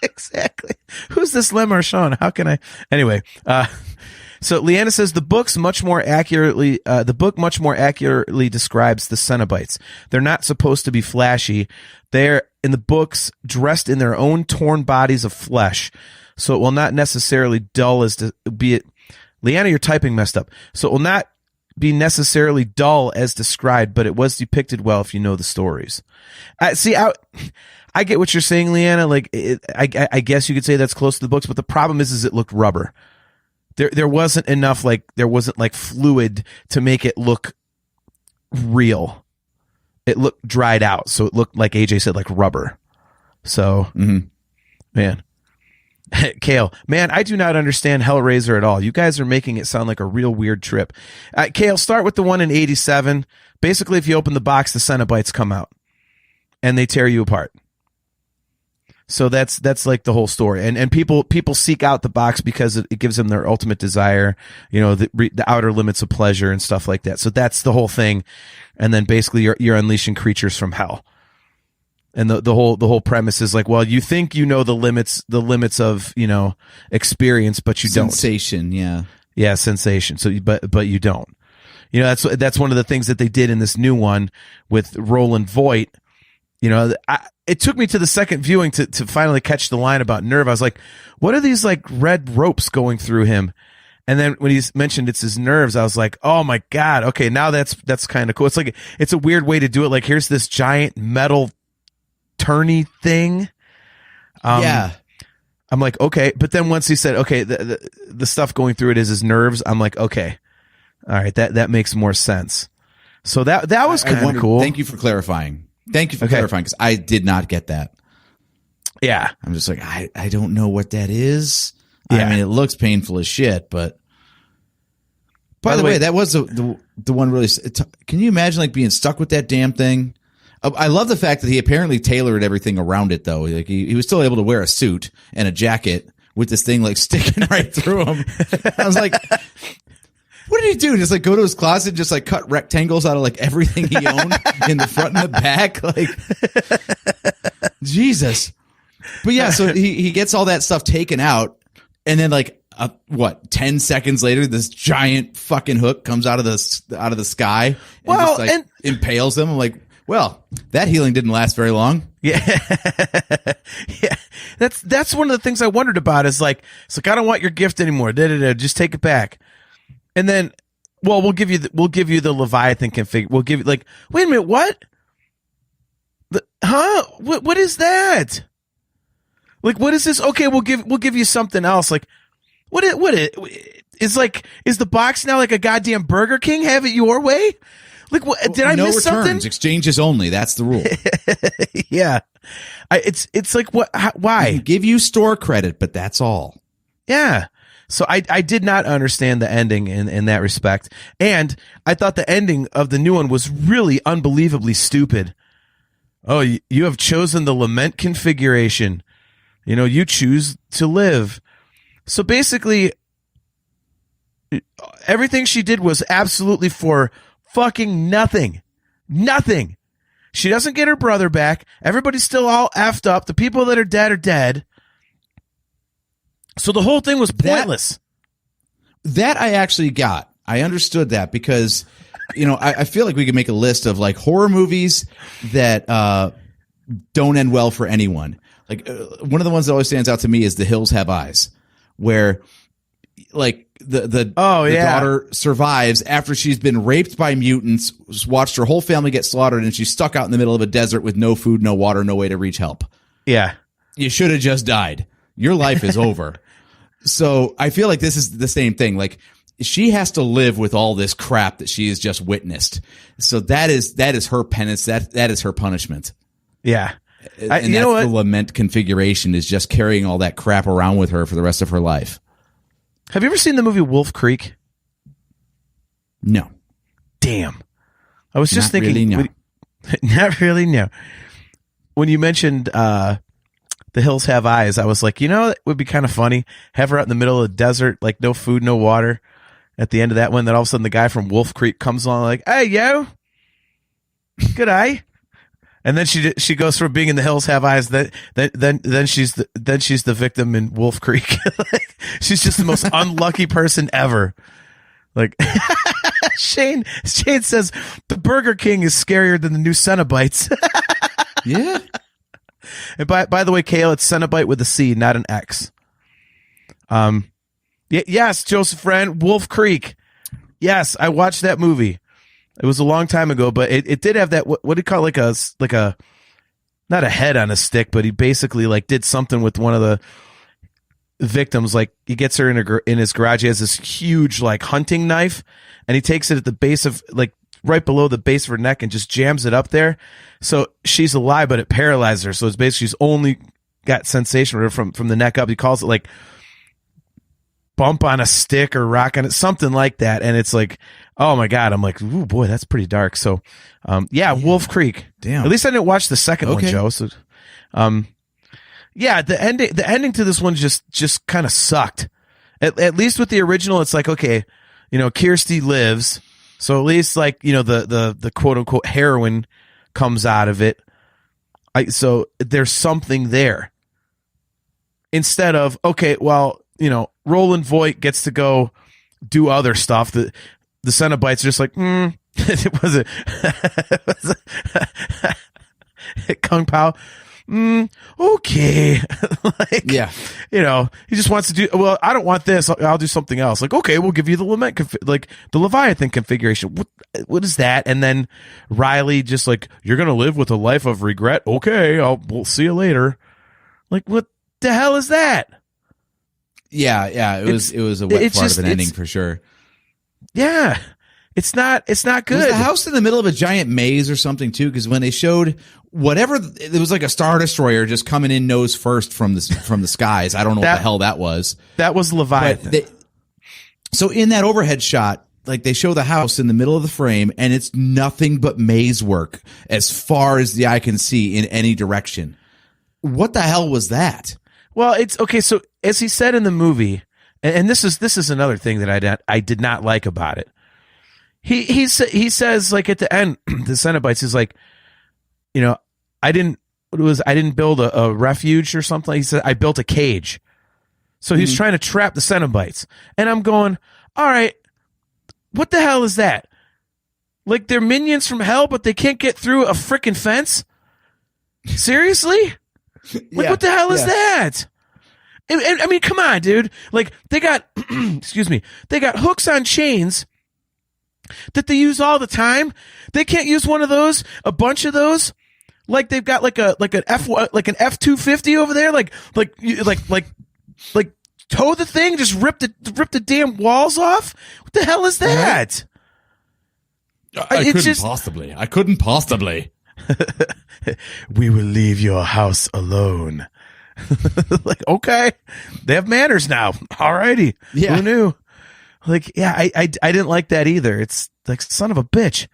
Exactly. Who's this Le Marchand? How can I? Anyway, so Leanna says the book much more accurately describes the Cenobites. They're not supposed to be flashy. They're in the books dressed in their own torn bodies of flesh. So it will not necessarily dull as to be it. Leanna, you're typing messed up. So it will not be necessarily dull as described, but it was depicted well if you know the stories. I get what you're saying, Leanna. Like, I guess you could say that's close to the books, but the problem is it looked rubber. There wasn't enough, like, there wasn't like fluid to make it look real. It looked dried out, so it looked, like AJ said, like rubber. So, man. Kale, man, I do not understand Hellraiser at all. You guys are making it sound like a real weird trip. Kale, start with the one in 87. Basically, if you open the box, the Cenobites come out and they tear you apart. So that's like the whole story. And people seek out the box because it gives them their ultimate desire, you know, the outer limits of pleasure and stuff like that. So that's the whole thing. And then basically you're unleashing creatures from hell. And the whole premise is like, well, you think you know the limits of, you know, experience, but you don't. Sensation, yeah, sensation. So, but you don't. You know, that's one of the things that they did in this new one with Roland Voight. it took me to the second viewing to finally catch the line about nerve. I was like, what are these like red ropes going through him? And then when he's mentioned it's his nerves, I was like, oh my God. Okay. Now that's kind of cool. It's like, it's a weird way to do it. Like, here's this giant metal turny thing. Yeah. I'm like, okay. But then once he said, okay, the stuff going through it is his nerves. I'm like, okay, all right. That makes more sense. So that was kind of cool. Thank you for clarifying. Clarifying, because I did not get that. Yeah. I'm just like, I don't know what that is. Yeah. I mean, it looks painful as shit, but by the way, that was the one really. Can you imagine like being stuck with that damn thing? I love the fact that he apparently tailored everything around it, though. Like he was still able to wear a suit and a jacket with this thing like sticking right through him. I was like, what did he do? Just like go to his closet and just like cut rectangles out of like everything he owned in the front and the back? Like, Jesus. But yeah, so he gets all that stuff taken out, and then like 10 seconds later, this giant fucking hook comes out of the sky and just like impales him. I'm like, well, that healing didn't last very long. Yeah. Yeah. That's one of the things I wondered about is like, it's like, I don't want your gift anymore. Just take it back. And then, well, we'll give you the Leviathan config. We'll give you like, wait a minute. What? What is that? Like, what is this? Okay. We'll give you something else. Like, is the box now like a goddamn Burger King? Have it your way? Like, what, did I miss something? No returns, exchanges only. That's the rule. Yeah. It's like, what, why? We give you store credit, but that's all. Yeah. So I did not understand the ending in that respect. And I thought the ending of the new one was really unbelievably stupid. Oh, you have chosen the lament configuration. You choose to live. So basically, everything she did was absolutely for fucking nothing. Nothing. She doesn't get her brother back. Everybody's still all effed up. The people that are dead are dead. So the whole thing was pointless. That I actually got. I understood that because, I feel like we could make a list of like horror movies that don't end well for anyone. Like one of the ones that always stands out to me is The Hills Have Eyes, where like the daughter survives after she's been raped by mutants, watched her whole family get slaughtered, and she's stuck out in the middle of a desert with no food, no water, no way to reach help. Yeah. You should have just died. Your life is over. So I feel like this is the same thing. Like she has to live with all this crap that she has just witnessed. So that is her penance. That is her punishment. Yeah. And that's the lament configuration, is just carrying all that crap around with her for the rest of her life. Have you ever seen the movie Wolf Creek? No. Damn. I was just Not thinking. Really, no. Not really, no. When you mentioned The Hills Have Eyes, I was like, it would be kind of funny. Have her out in the middle of the desert, like no food, no water. At the end of that one, then all of a sudden the guy from Wolf Creek comes along like, hey, yo. Good eye. And then she goes from being in The Hills Have Eyes, then she's the victim in Wolf Creek. Like, she's just the most unlucky person ever. Like Shane says the Burger King is scarier than the new Cenobites. Yeah. And by the way, Kale, it's Cenobite with a C, not an X. Yes, Joseph Friend, Wolf Creek. Yes, I watched that movie. It was a long time ago, but it did have that, what do you call it? like a, not a head on a stick, but he basically like did something with one of the victims. Like he gets her in his garage. He has this huge like hunting knife, and he takes it at the base of like right below the base of her neck and just jams it up there. So she's alive, but it paralyzes her. So it's basically she's only got sensation from the neck up. He calls it like bump on a stick or rock on it, something like that. And it's like, oh my God. I'm like, ooh, boy, that's pretty dark. So, Wolf Creek. Damn. At least I didn't watch the second one, Joe. So, the ending to this one just kind of sucked. At least with the original, it's like, okay, Kirsty lives. So at least like, the quote unquote heroine comes out of it. So there's something there. Instead of, okay, well, Roland Voight gets to go do other stuff. The Cenobites are just like, it wasn't. Kung Pao. Okay. Like, Yeah. you know, he just wants to do, well, I don't want this. I'll do something else. Like, okay, we'll give you the like the Leviathan configuration. What is that? And then Riley just like, you're going to live with a life of regret. Okay. We'll see you later. Like, what the hell is that? Yeah. It was a wet fart of an ending for sure. Yeah. It's not good. Was the house in the middle of a giant maze or something too? Because when they showed whatever, it was like a Star Destroyer just coming in nose first from the skies. I don't know what the hell that was. That was Leviathan. So in that overhead shot, like they show the house in the middle of the frame, and it's nothing but maze work as far as the eye can see in any direction. What the hell was that? Well, it's okay. So as he said in the movie, and this is another thing that I did not like about it. He says like at the end, the Cenobites is like, you know, I didn't build a refuge or something. He said I built a cage. So he's trying to trap the Cenobites, and I'm going, all right, what the hell is that? Like they're minions from hell, but they can't get through a freaking fence. Seriously? Like what the hell is that? And I mean, come on, dude. Like they got, excuse me, they got hooks on chains that they use all the time. They can't use one of those, a bunch of those. Like they've got like an F-250 over there. Like tow the thing, just rip the damn walls off. What the hell is that? I couldn't possibly. We will leave your house alone. Like, okay, they have manners now. Alrighty. Yeah. Who knew? Like, yeah, I didn't like that either. It's like, son of a bitch.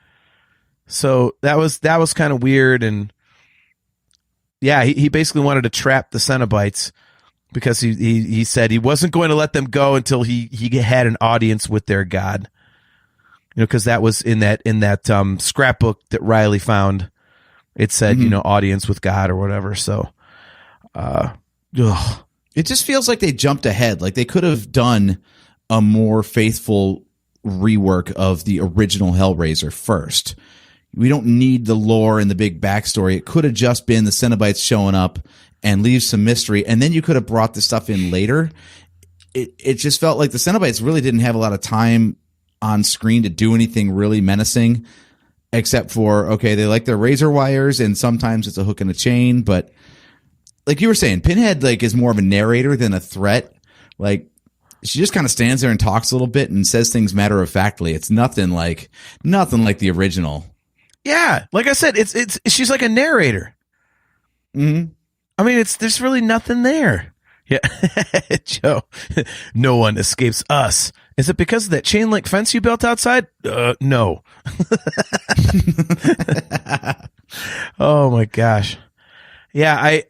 So that was kind of weird. And yeah, he basically wanted to trap the Cenobites because he said he wasn't going to let them go until he had an audience with their god. You know, because that was in that scrapbook that Riley found. It said, you know, audience with God or whatever. So, it just feels like they jumped ahead. Like they could have done a more faithful rework of the original Hellraiser first. We don't need the lore and the big backstory. It could have just been the Cenobites showing up and leave some mystery, and then you could have brought the stuff in later. It just felt like the Cenobites really didn't have a lot of time on screen to do anything really menacing, except for, okay, they like their razor wires, and sometimes it's a hook and a chain. But like you were saying, Pinhead like is more of a narrator than a threat. Like, she just kind of stands there and talks a little bit and says things matter of factly. It's nothing like the original. Yeah, like I said, it's she's like a narrator. Mm-hmm. I mean, there's really nothing there. Yeah, Joe. No one escapes us. Is it because of that chain link fence you built outside? No. Oh my gosh. Yeah, I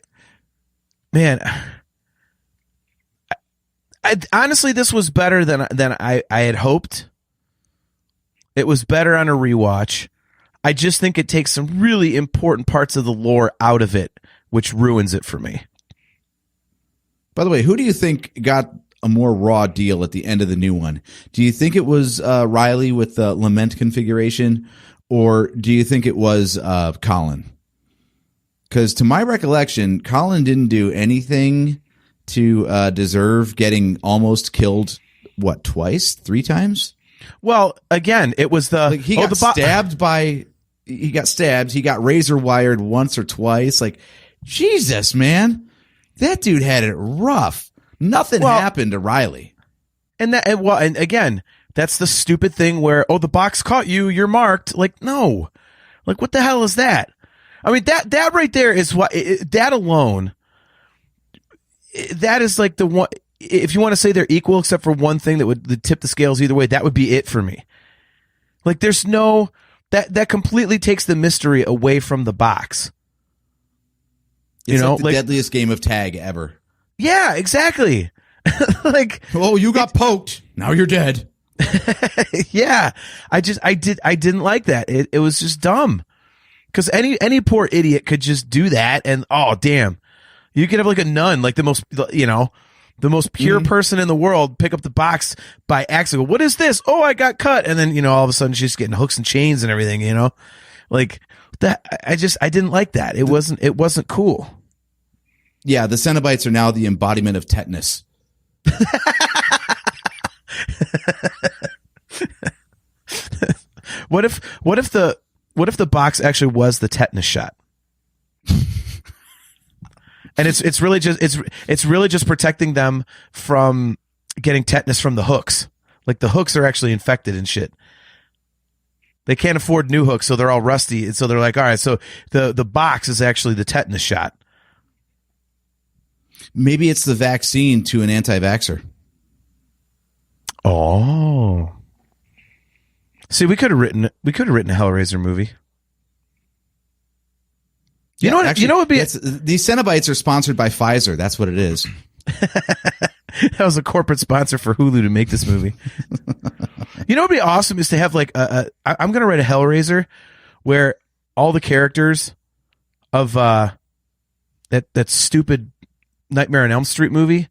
honestly, this was better than I had hoped. It was better on a rewatch. I just think it takes some really important parts of the lore out of it, which ruins it for me. By the way, who do you think got a more raw deal at the end of the new one? Do you think it was Riley with the lament configuration, or do you think it was Colin? Because to my recollection, Colin didn't do anything to deserve getting almost killed, what, twice? 3 times? Well, again, it was he got stabbed. He got razor wired once or twice. Like, Jesus, man. That dude had it rough. Nothing happened to Riley. And again, that's the stupid thing where, the box caught you, you're marked. Like, no. Like, what the hell is that? I mean, that right there is what, that alone, that is like the one, if you want to say they're equal except for one thing that would tip the scales either way, that would be it for me. Like, there's no, that completely takes the mystery away from the box. It's like the deadliest game of tag ever. Yeah, exactly. Like, oh, you got poked. Now you're dead. Yeah, I didn't like that. It was just dumb. Because any poor idiot could just do that, and damn, you could have like a nun, like the most pure person in the world, pick up the box by accident. What is this? Oh, I got cut, and then all of a sudden she's getting hooks and chains and everything. Like, I didn't like that. It wasn't cool. Yeah, the Cenobites are now the embodiment of tetanus. What if the box actually was the tetanus shot? And it's really just protecting them from getting tetanus from the hooks. Like the hooks are actually infected and shit. They can't afford new hooks, so they're all rusty. And so they're like, all right, so the box is actually the tetanus shot. Maybe it's the vaccine to an anti-vaxxer. Oh. See, we could have written a Hellraiser movie. You know what? Actually, you know what would be these Cenobites are sponsored by Pfizer. That's what it is. That was a corporate sponsor for Hulu to make this movie. You know what would be awesome is to have like I'm going to write a Hellraiser where all the characters of that stupid Nightmare on Elm Street movie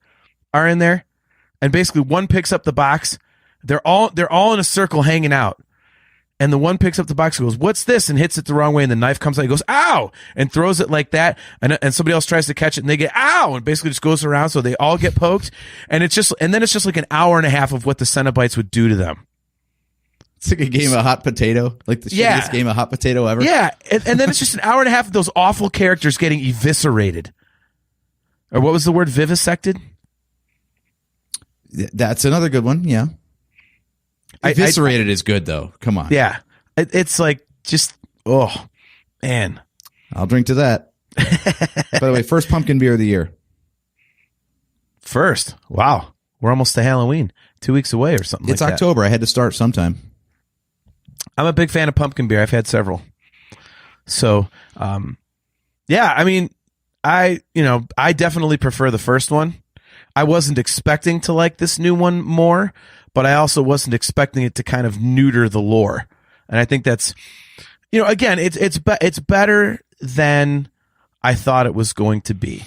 are in there, and basically one picks up the box. They're all in a circle hanging out. And the one picks up the box and goes, "What's this?" and hits it the wrong way, and the knife comes out. He goes, "Ow!" and throws it like that, and somebody else tries to catch it, and they get "Ow!" and basically just goes around, so they all get poked, and then it's just like an hour and a half of what the Cenobites would do to them. It's like a game of hot potato, like the shittiest game of hot potato ever. Yeah, and then it's just an hour and a half of those awful characters getting eviscerated, or what was the word? Vivisected. That's another good one. Yeah. Eviscerated is good, though. Come on. Yeah. It's like just, oh, man. I'll drink to that. By the way, first pumpkin beer of the year. First. Wow. We're almost to Halloween. 2 weeks away or something It's like October. I had to start sometime. I'm a big fan of pumpkin beer. I've had several. So, yeah, I mean, I definitely prefer the first one. I wasn't expecting to like this new one more, but I also wasn't expecting it to kind of neuter the lore. And I think that's, again, it's better than I thought it was going to be.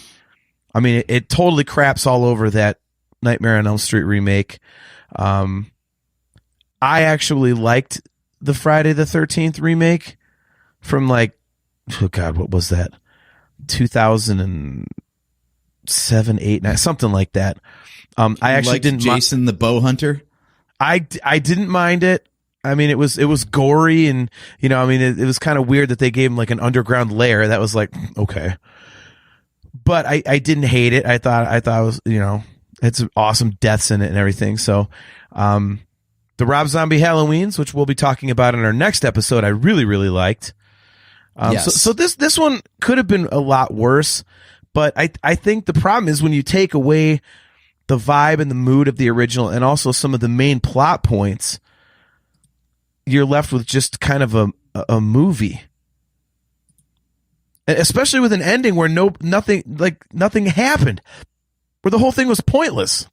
I mean, it totally craps all over that Nightmare on Elm Street remake. I actually liked the Friday the 13th remake from what was that? 2007, 8, 9, something like that. I actually didn't Jason the Bow Hunter. I didn't mind it. I mean, it was gory, and it was kind of weird that they gave him like an underground lair. That was like, okay, but I didn't hate it. I thought it was, it's awesome deaths in it and everything. So, the Rob Zombie Halloweens, which we'll be talking about in our next episode, I really, really liked. Yes. So this one could have been a lot worse, but I think the problem is when you take away the vibe and the mood of the original and also some of the main plot points, you're left with just kind of a movie. Especially with an ending where nothing happened, where the whole thing was pointless.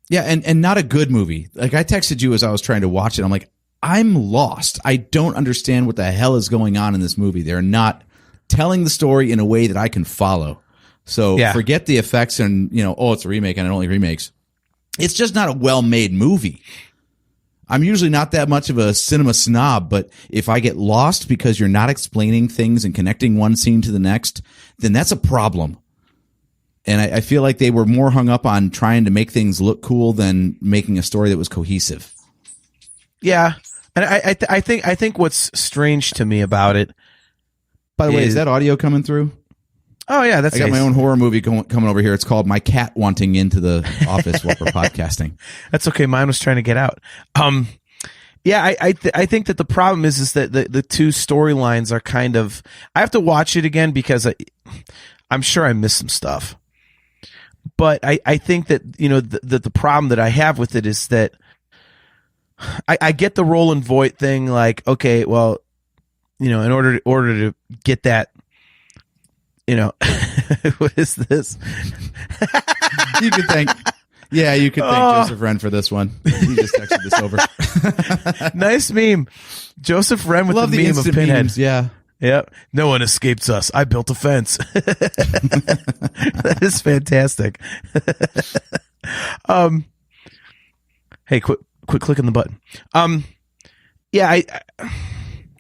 Yeah, and not a good movie. Like, I texted you as I was trying to watch it. I'm like, I'm lost. I don't understand what the hell is going on in this movie. They're not telling the story in a way that I can follow. So forget the effects and, it's a remake and I don't like remakes. It's just not a well-made movie. I'm usually not that much of a cinema snob, but if I get lost because you're not explaining things and connecting one scene to the next, then that's a problem. And I feel like they were more hung up on trying to make things look cool than making a story that was cohesive. Yeah. And I think what's strange to me about it. By the way, is that audio coming through? Oh yeah, that's I got nice. my own horror movie coming over here. It's called My Cat Wanting Into the Office while we're podcasting. That's okay. Mine was trying to get out. Yeah, I think that the problem is that the two storylines are kind of. I have to watch it again because I'm sure I missed some stuff. But I think that the problem that I have with it is that I get the Roland Voight thing. Like, okay, well, in order to get that. What is this? You could thank Joseph Wren for this one. He just texted this over. Nice meme. Joseph Wren with Love the meme of Pinhead. Memes, yeah. Yep. No one escapes us. I built a fence. That is fantastic. Hey, quit clicking the button. Yeah,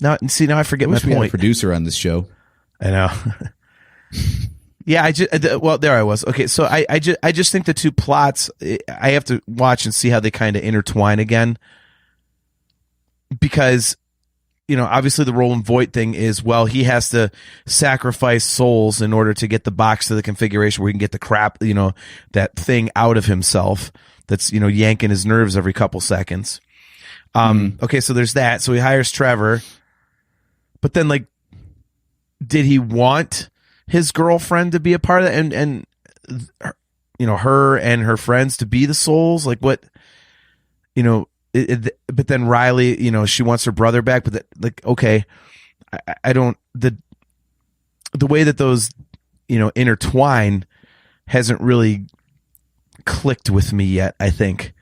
Now I forget I my wish we had a point. producer on this show. I know. Yeah, there I was. Okay, so I just think the two plots, I have to watch and see how they kind of intertwine again, because obviously the Roland Voight thing is, well, he has to sacrifice souls in order to get the box to the configuration where he can get the crap, that thing out of himself that's yanking his nerves every couple seconds. Okay, so there's that. So he hires Trevor, but then did he want his girlfriend to be a part of that, and her and her friends to be the souls? Like what, but then Riley, she wants her brother back, but okay, I don't, the way that those, intertwine hasn't really clicked with me yet, I think.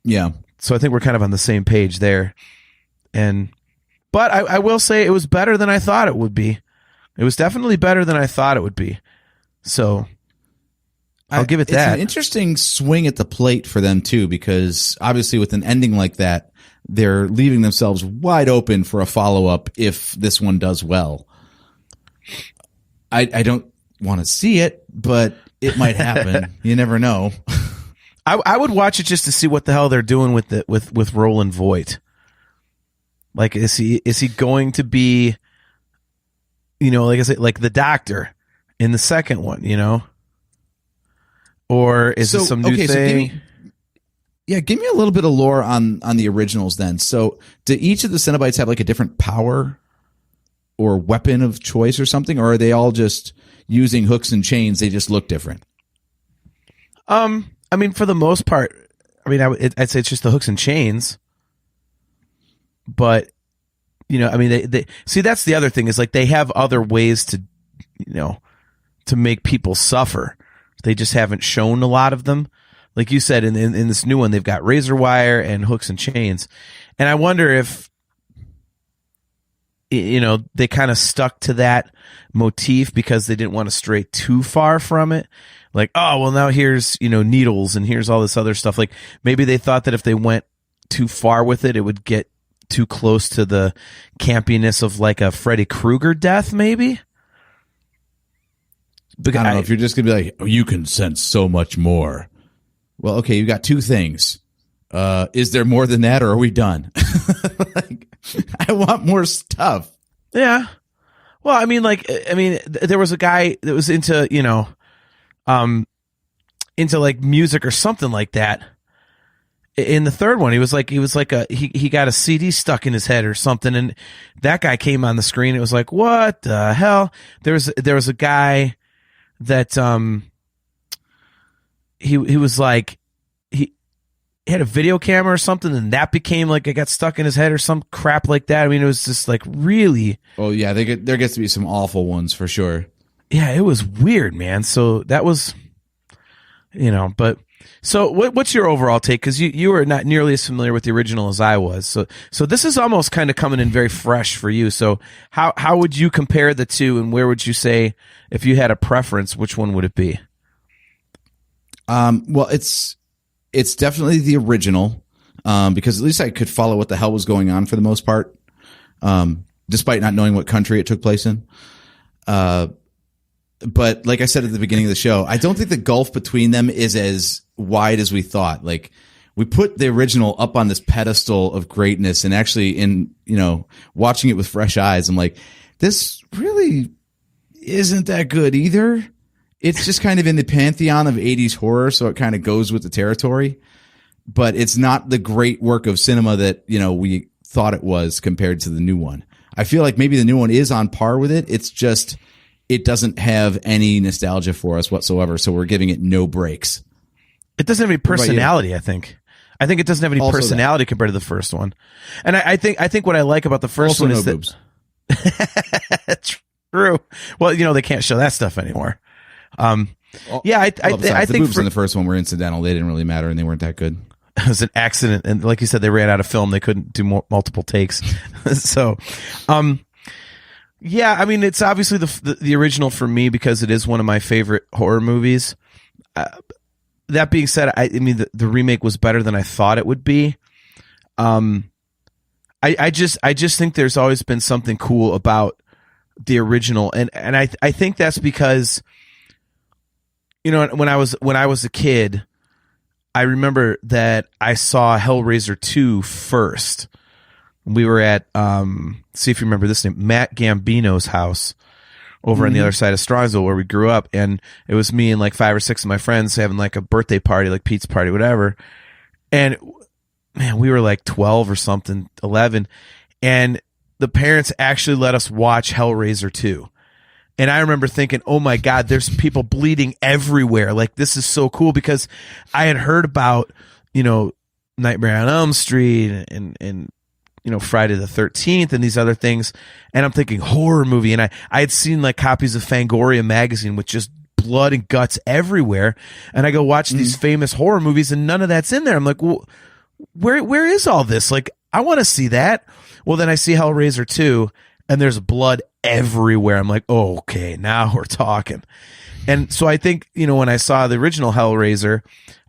Yeah. So I think we're kind of on the same page there. But I will say it was better than I thought it would be. It was definitely better than I thought it would be. So I'll give it that. It's an interesting swing at the plate for them too, because obviously with an ending like that, they're leaving themselves wide open for a follow-up if this one does well. I don't want to see it, but it might happen. You never know. I would watch it just to see what the hell they're doing with Roland Voight. Like, is he going to be, like I said, like the Doctor in the second one, or is this some new thing? Give me a little bit of lore on the originals then. So do each of the Cenobites have like a different power or weapon of choice or something, or are they all just using hooks and chains? They just look different. I mean, for the most part, I'd say it's just the hooks and chains. But, they see, that's the other thing is they have other ways to, to make people suffer. They just haven't shown a lot of them. Like you said, in this new one, they've got razor wire and hooks and chains. And I wonder if, they kind of stuck to that motif because they didn't want to stray too far from it. Like, oh, well, now here's, needles and here's all this other stuff. Like maybe they thought that if they went too far with it, it would get too close to the campiness of like a Freddy Krueger death, maybe. I don't know if you're just going to be like, oh, you can sense so much more. Well, okay, you got two things. Is there more than that, or are we done? I want more stuff. Yeah. Well, there was a guy that was into, into like music or something like that. In the third one, he got a CD stuck in his head or something, and that guy came on the screen. It was like, what the hell? There was a guy that he was like, he had a video camera or something, and that became like it got stuck in his head or some crap like that. I mean, it was just like really. Oh yeah, there gets to be some awful ones for sure. Yeah, it was weird, man. So that was, but. So what's your overall take? Because you were not nearly as familiar with the original as I was. So this is almost kind of coming in very fresh for you. So how would you compare the two, and where would you say, if you had a preference, which one would it be? Well, it's definitely the original, because at least I could follow what the hell was going on for the most part, despite not knowing what country it took place in. But like I said at the beginning of the show, I don't think the gulf between them is as wide as we thought. Like, we put the original up on this pedestal of greatness, and actually in, watching it with fresh eyes, I'm like, this really isn't that good either. It's just kind of in the pantheon of 80s horror, so it kind of goes with the territory, but it's not the great work of cinema that, we thought it was compared to the new one. I feel like maybe the new one is on par with it. It's just, it doesn't have any nostalgia for us whatsoever, so we're giving it no breaks. It doesn't have any personality, I think. I think it doesn't have any Also personality compared to the first one. And I think what I like about the first Also one no is boobs. that true. Well, they can't show that stuff anymore. Yeah, I the think boobs in the first one were incidental. They didn't really matter, and they weren't that good. It was an accident, and like you said, they ran out of film. They couldn't do multiple takes. So, yeah, I mean, it's obviously the original for me because it is one of my favorite horror movies. That being said, I mean, the remake was better than I thought it would be. I just think there's always been something cool about the original, and I think that's because, you know, when I was a kid, I remember that I saw Hellraiser 2 first. We were at see if you remember this name, Matt Gambino's house over on the other side of Strongsville where we grew up, and it was me and like 5 or 6 of my friends having like a birthday party, like pizza party, whatever. And man, we were like 12 or something, 11, and the parents actually let us watch Hellraiser 2. And I remember thinking, oh my God, there's people bleeding everywhere. Like, this is so cool, because I had heard about, you know, Nightmare on Elm Street and you know, Friday the 13th and these other things. And I'm thinking horror movie. And I had seen like copies of Fangoria magazine with just blood and guts everywhere. And I go watch these famous horror movies and none of that's in there. I'm like, well, where is all this? Like, I want to see that. Well, then I see Hellraiser 2 and there's blood everywhere. I'm like, oh, okay, now we're talking. And so I think, you know, when I saw the original Hellraiser,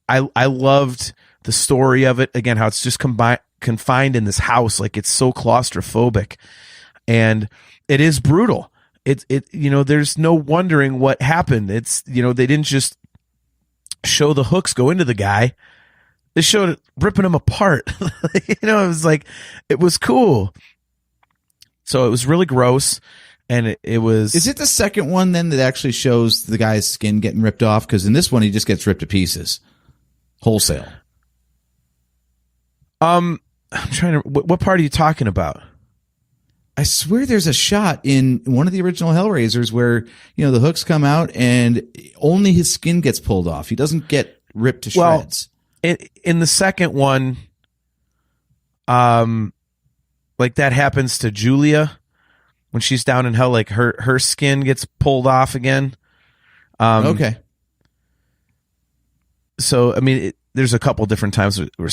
I loved the story of it. Again, how it's just confined in this house. Like, it's so claustrophobic and it is brutal. It, you know, there's no wondering what happened. It's, you know, they didn't just show the hooks go into the guy. They showed it ripping him apart. You know, it was like, it was cool. So it was really gross. And it was. Is it the second one then that actually shows the guy's skin getting ripped off? Because in this one, he just gets ripped to pieces. Wholesale. I'm trying to. What part are you talking about? I swear there's a shot in one of the original Hellraisers where, you know, the hooks come out and only his skin gets pulled off. He doesn't get ripped to shreds. In the second one, like that happens to Julia when she's down in hell. Like her skin gets pulled off again. Okay. So I mean, there's a couple different times where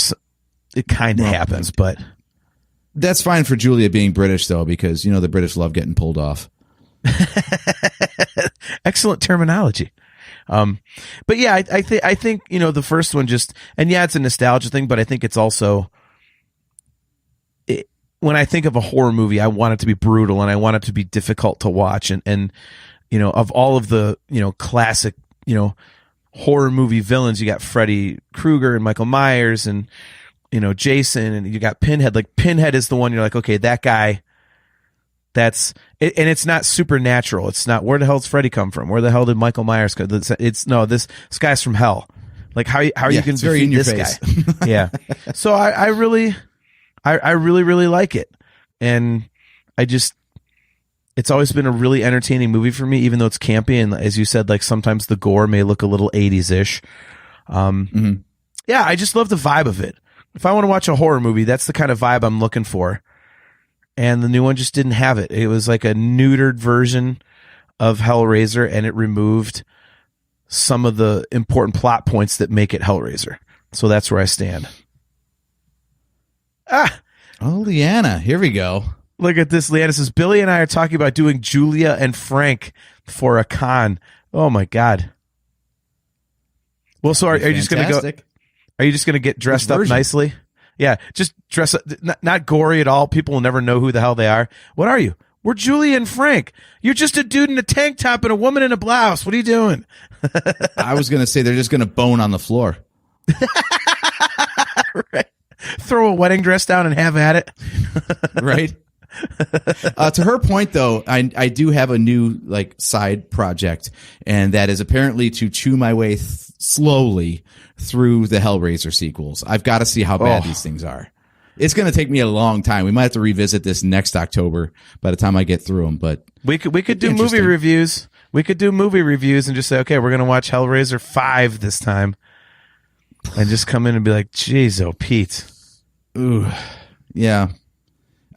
it kind of happens, but that's fine for Julia being British, though, because you know the British love getting pulled off. Excellent terminology. But yeah, I think, you know, the first one just, and yeah, it's a nostalgia thing, but I think it's also, when I think of a horror movie, I want it to be brutal and I want it to be difficult to watch. And, you know, of all of the, you know, classic, you know, horror movie villains, you got Freddy Krueger and Michael Myers and, you know, Jason, and you got Pinhead. Like, Pinhead is the one you're like, okay, that guy, that's it, and it's not supernatural. It's not, where the hell does Freddy come from? Where the hell did Michael Myers come? It's no, this guy's from hell. Like, how are you going to defeat this guy? Yeah. So I really like it, and it's always been a really entertaining movie for me, even though it's campy, and as you said, like sometimes the gore may look a little 80s ish. Yeah, I just love the vibe of it. If I want to watch a horror movie, that's the kind of vibe I'm looking for. And the new one just didn't have it. It was like a neutered version of Hellraiser, and it removed some of the important plot points that make it Hellraiser. So that's where I stand. Oh, Leanna, here we go. Look at this. Leanna says, Billy and I are talking about doing Julia and Frank for a con. Oh my God. Well, so are you just going to go? Are you just going to get dressed up nicely? Yeah, just dress up, not gory at all. People will never know who the hell they are. What are you? We're Julia and Frank. You're just a dude in a tank top and a woman in a blouse. What are you doing? I was going to say they're just going to bone on the floor. Right. Throw a wedding dress down and have at it. Right. To her point, though, I do have a new like side project, and that is apparently to chew my way slowly through the Hellraiser sequels. I've got to see how bad these things are. It's going to take me a long time. We might have to revisit this next October by the time I get through them. But we could do movie reviews. We could do movie reviews and just say, okay, we're going to watch Hellraiser 5 this time, and just come in and be like, "Jeez, oh Pete." Ooh, yeah.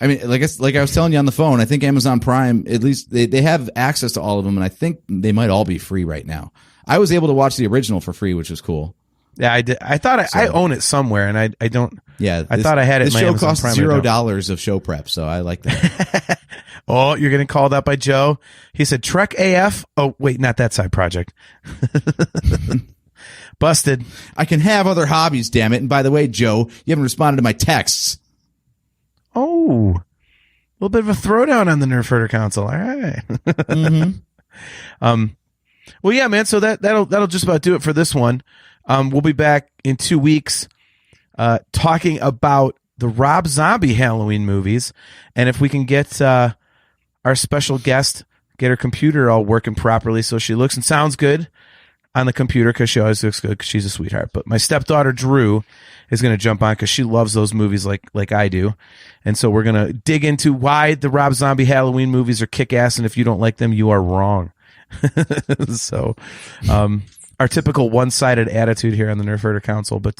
I mean, like I was telling you on the phone, I think Amazon Prime, at least they have access to all of them, and I think they might all be free right now. I was able to watch the original for free, which was cool. Yeah, I did. I thought I own it somewhere, and I don't. Yeah, I thought I had it. This in my show Amazon costs Prime. $0 of show prep, so I like that. Oh, you're getting called out by Joe. He said Trek AF. Oh, wait, not that side project. Busted. I can have other hobbies, damn it. And by the way, Joe, you haven't responded to my texts. Oh, a little bit of a throwdown on the Nerf Herder Council. All right. Well, yeah, man. So that'll just about do it for this one. We'll be back in 2 weeks, talking about the Rob Zombie Halloween movies, and if we can get our special guest, get her computer all working properly so she looks and sounds good on the computer, because she always looks good because she's a sweetheart. But my stepdaughter Drew is going to jump on because she loves those movies like I do, and so we're going to dig into why the Rob Zombie Halloween movies are kick-ass, and if you don't like them, you are wrong. So our typical one-sided attitude here on the Nerf Herder Council. But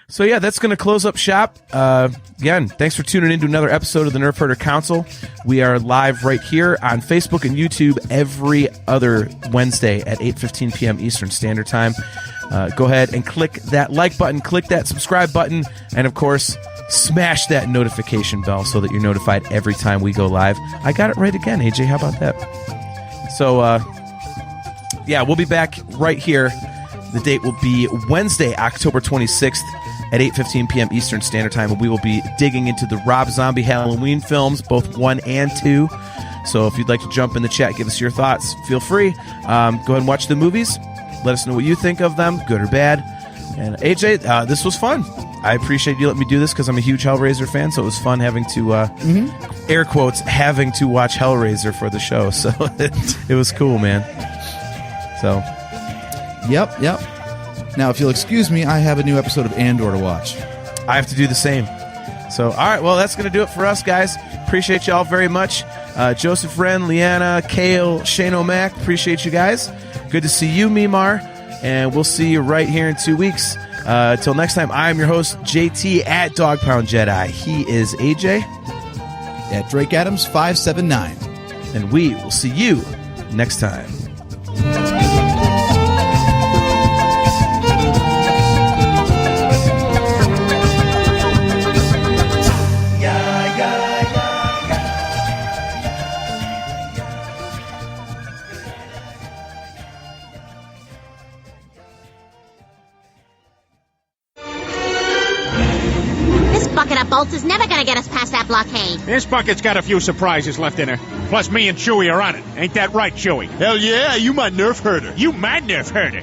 so yeah, that's going to close up shop. Again, thanks for tuning in to another episode of the Nerf Herder Council. We are live right here on Facebook and YouTube every other Wednesday at 8:15 p.m. Eastern Standard Time. Go ahead and click that like button, click that subscribe button, and of course, smash that notification bell so that you're notified every time we go live. I got it right again, AJ. How about that? So, yeah, we'll be back right here. The date will be Wednesday, October 26th at 8:15 p.m. Eastern Standard Time, and we will be digging into the Rob Zombie Halloween films, both 1 and 2. So if you'd like to jump in the chat, give us your thoughts, feel free. Go ahead and watch the movies. Let us know what you think of them, good or bad. And AJ, this was fun. I appreciate you letting me do this because I'm a huge Hellraiser fan, so it was fun having to, air quotes, having to watch Hellraiser for the show. So it was cool, man. So. Yep. Now, if you'll excuse me, I have a new episode of Andor to watch. I have to do the same. So, all right, well, that's going to do it for us, guys. Appreciate y'all very much. Joseph Wren, Leanna, Kale, Shane O'Mac, appreciate you guys. Good to see you, Mimar. And we'll see you right here in 2 weeks. Till next time, I'm your host, JT at Dog Pound Jedi. He is AJ. At Drake Adams 579. And we will see you next time. Bolts is never gonna get us past that blockade. This bucket's got a few surprises left in her. Plus me and Chewie are on it. Ain't that right, Chewie? Hell yeah, you my Nerf herder. You my Nerf herder.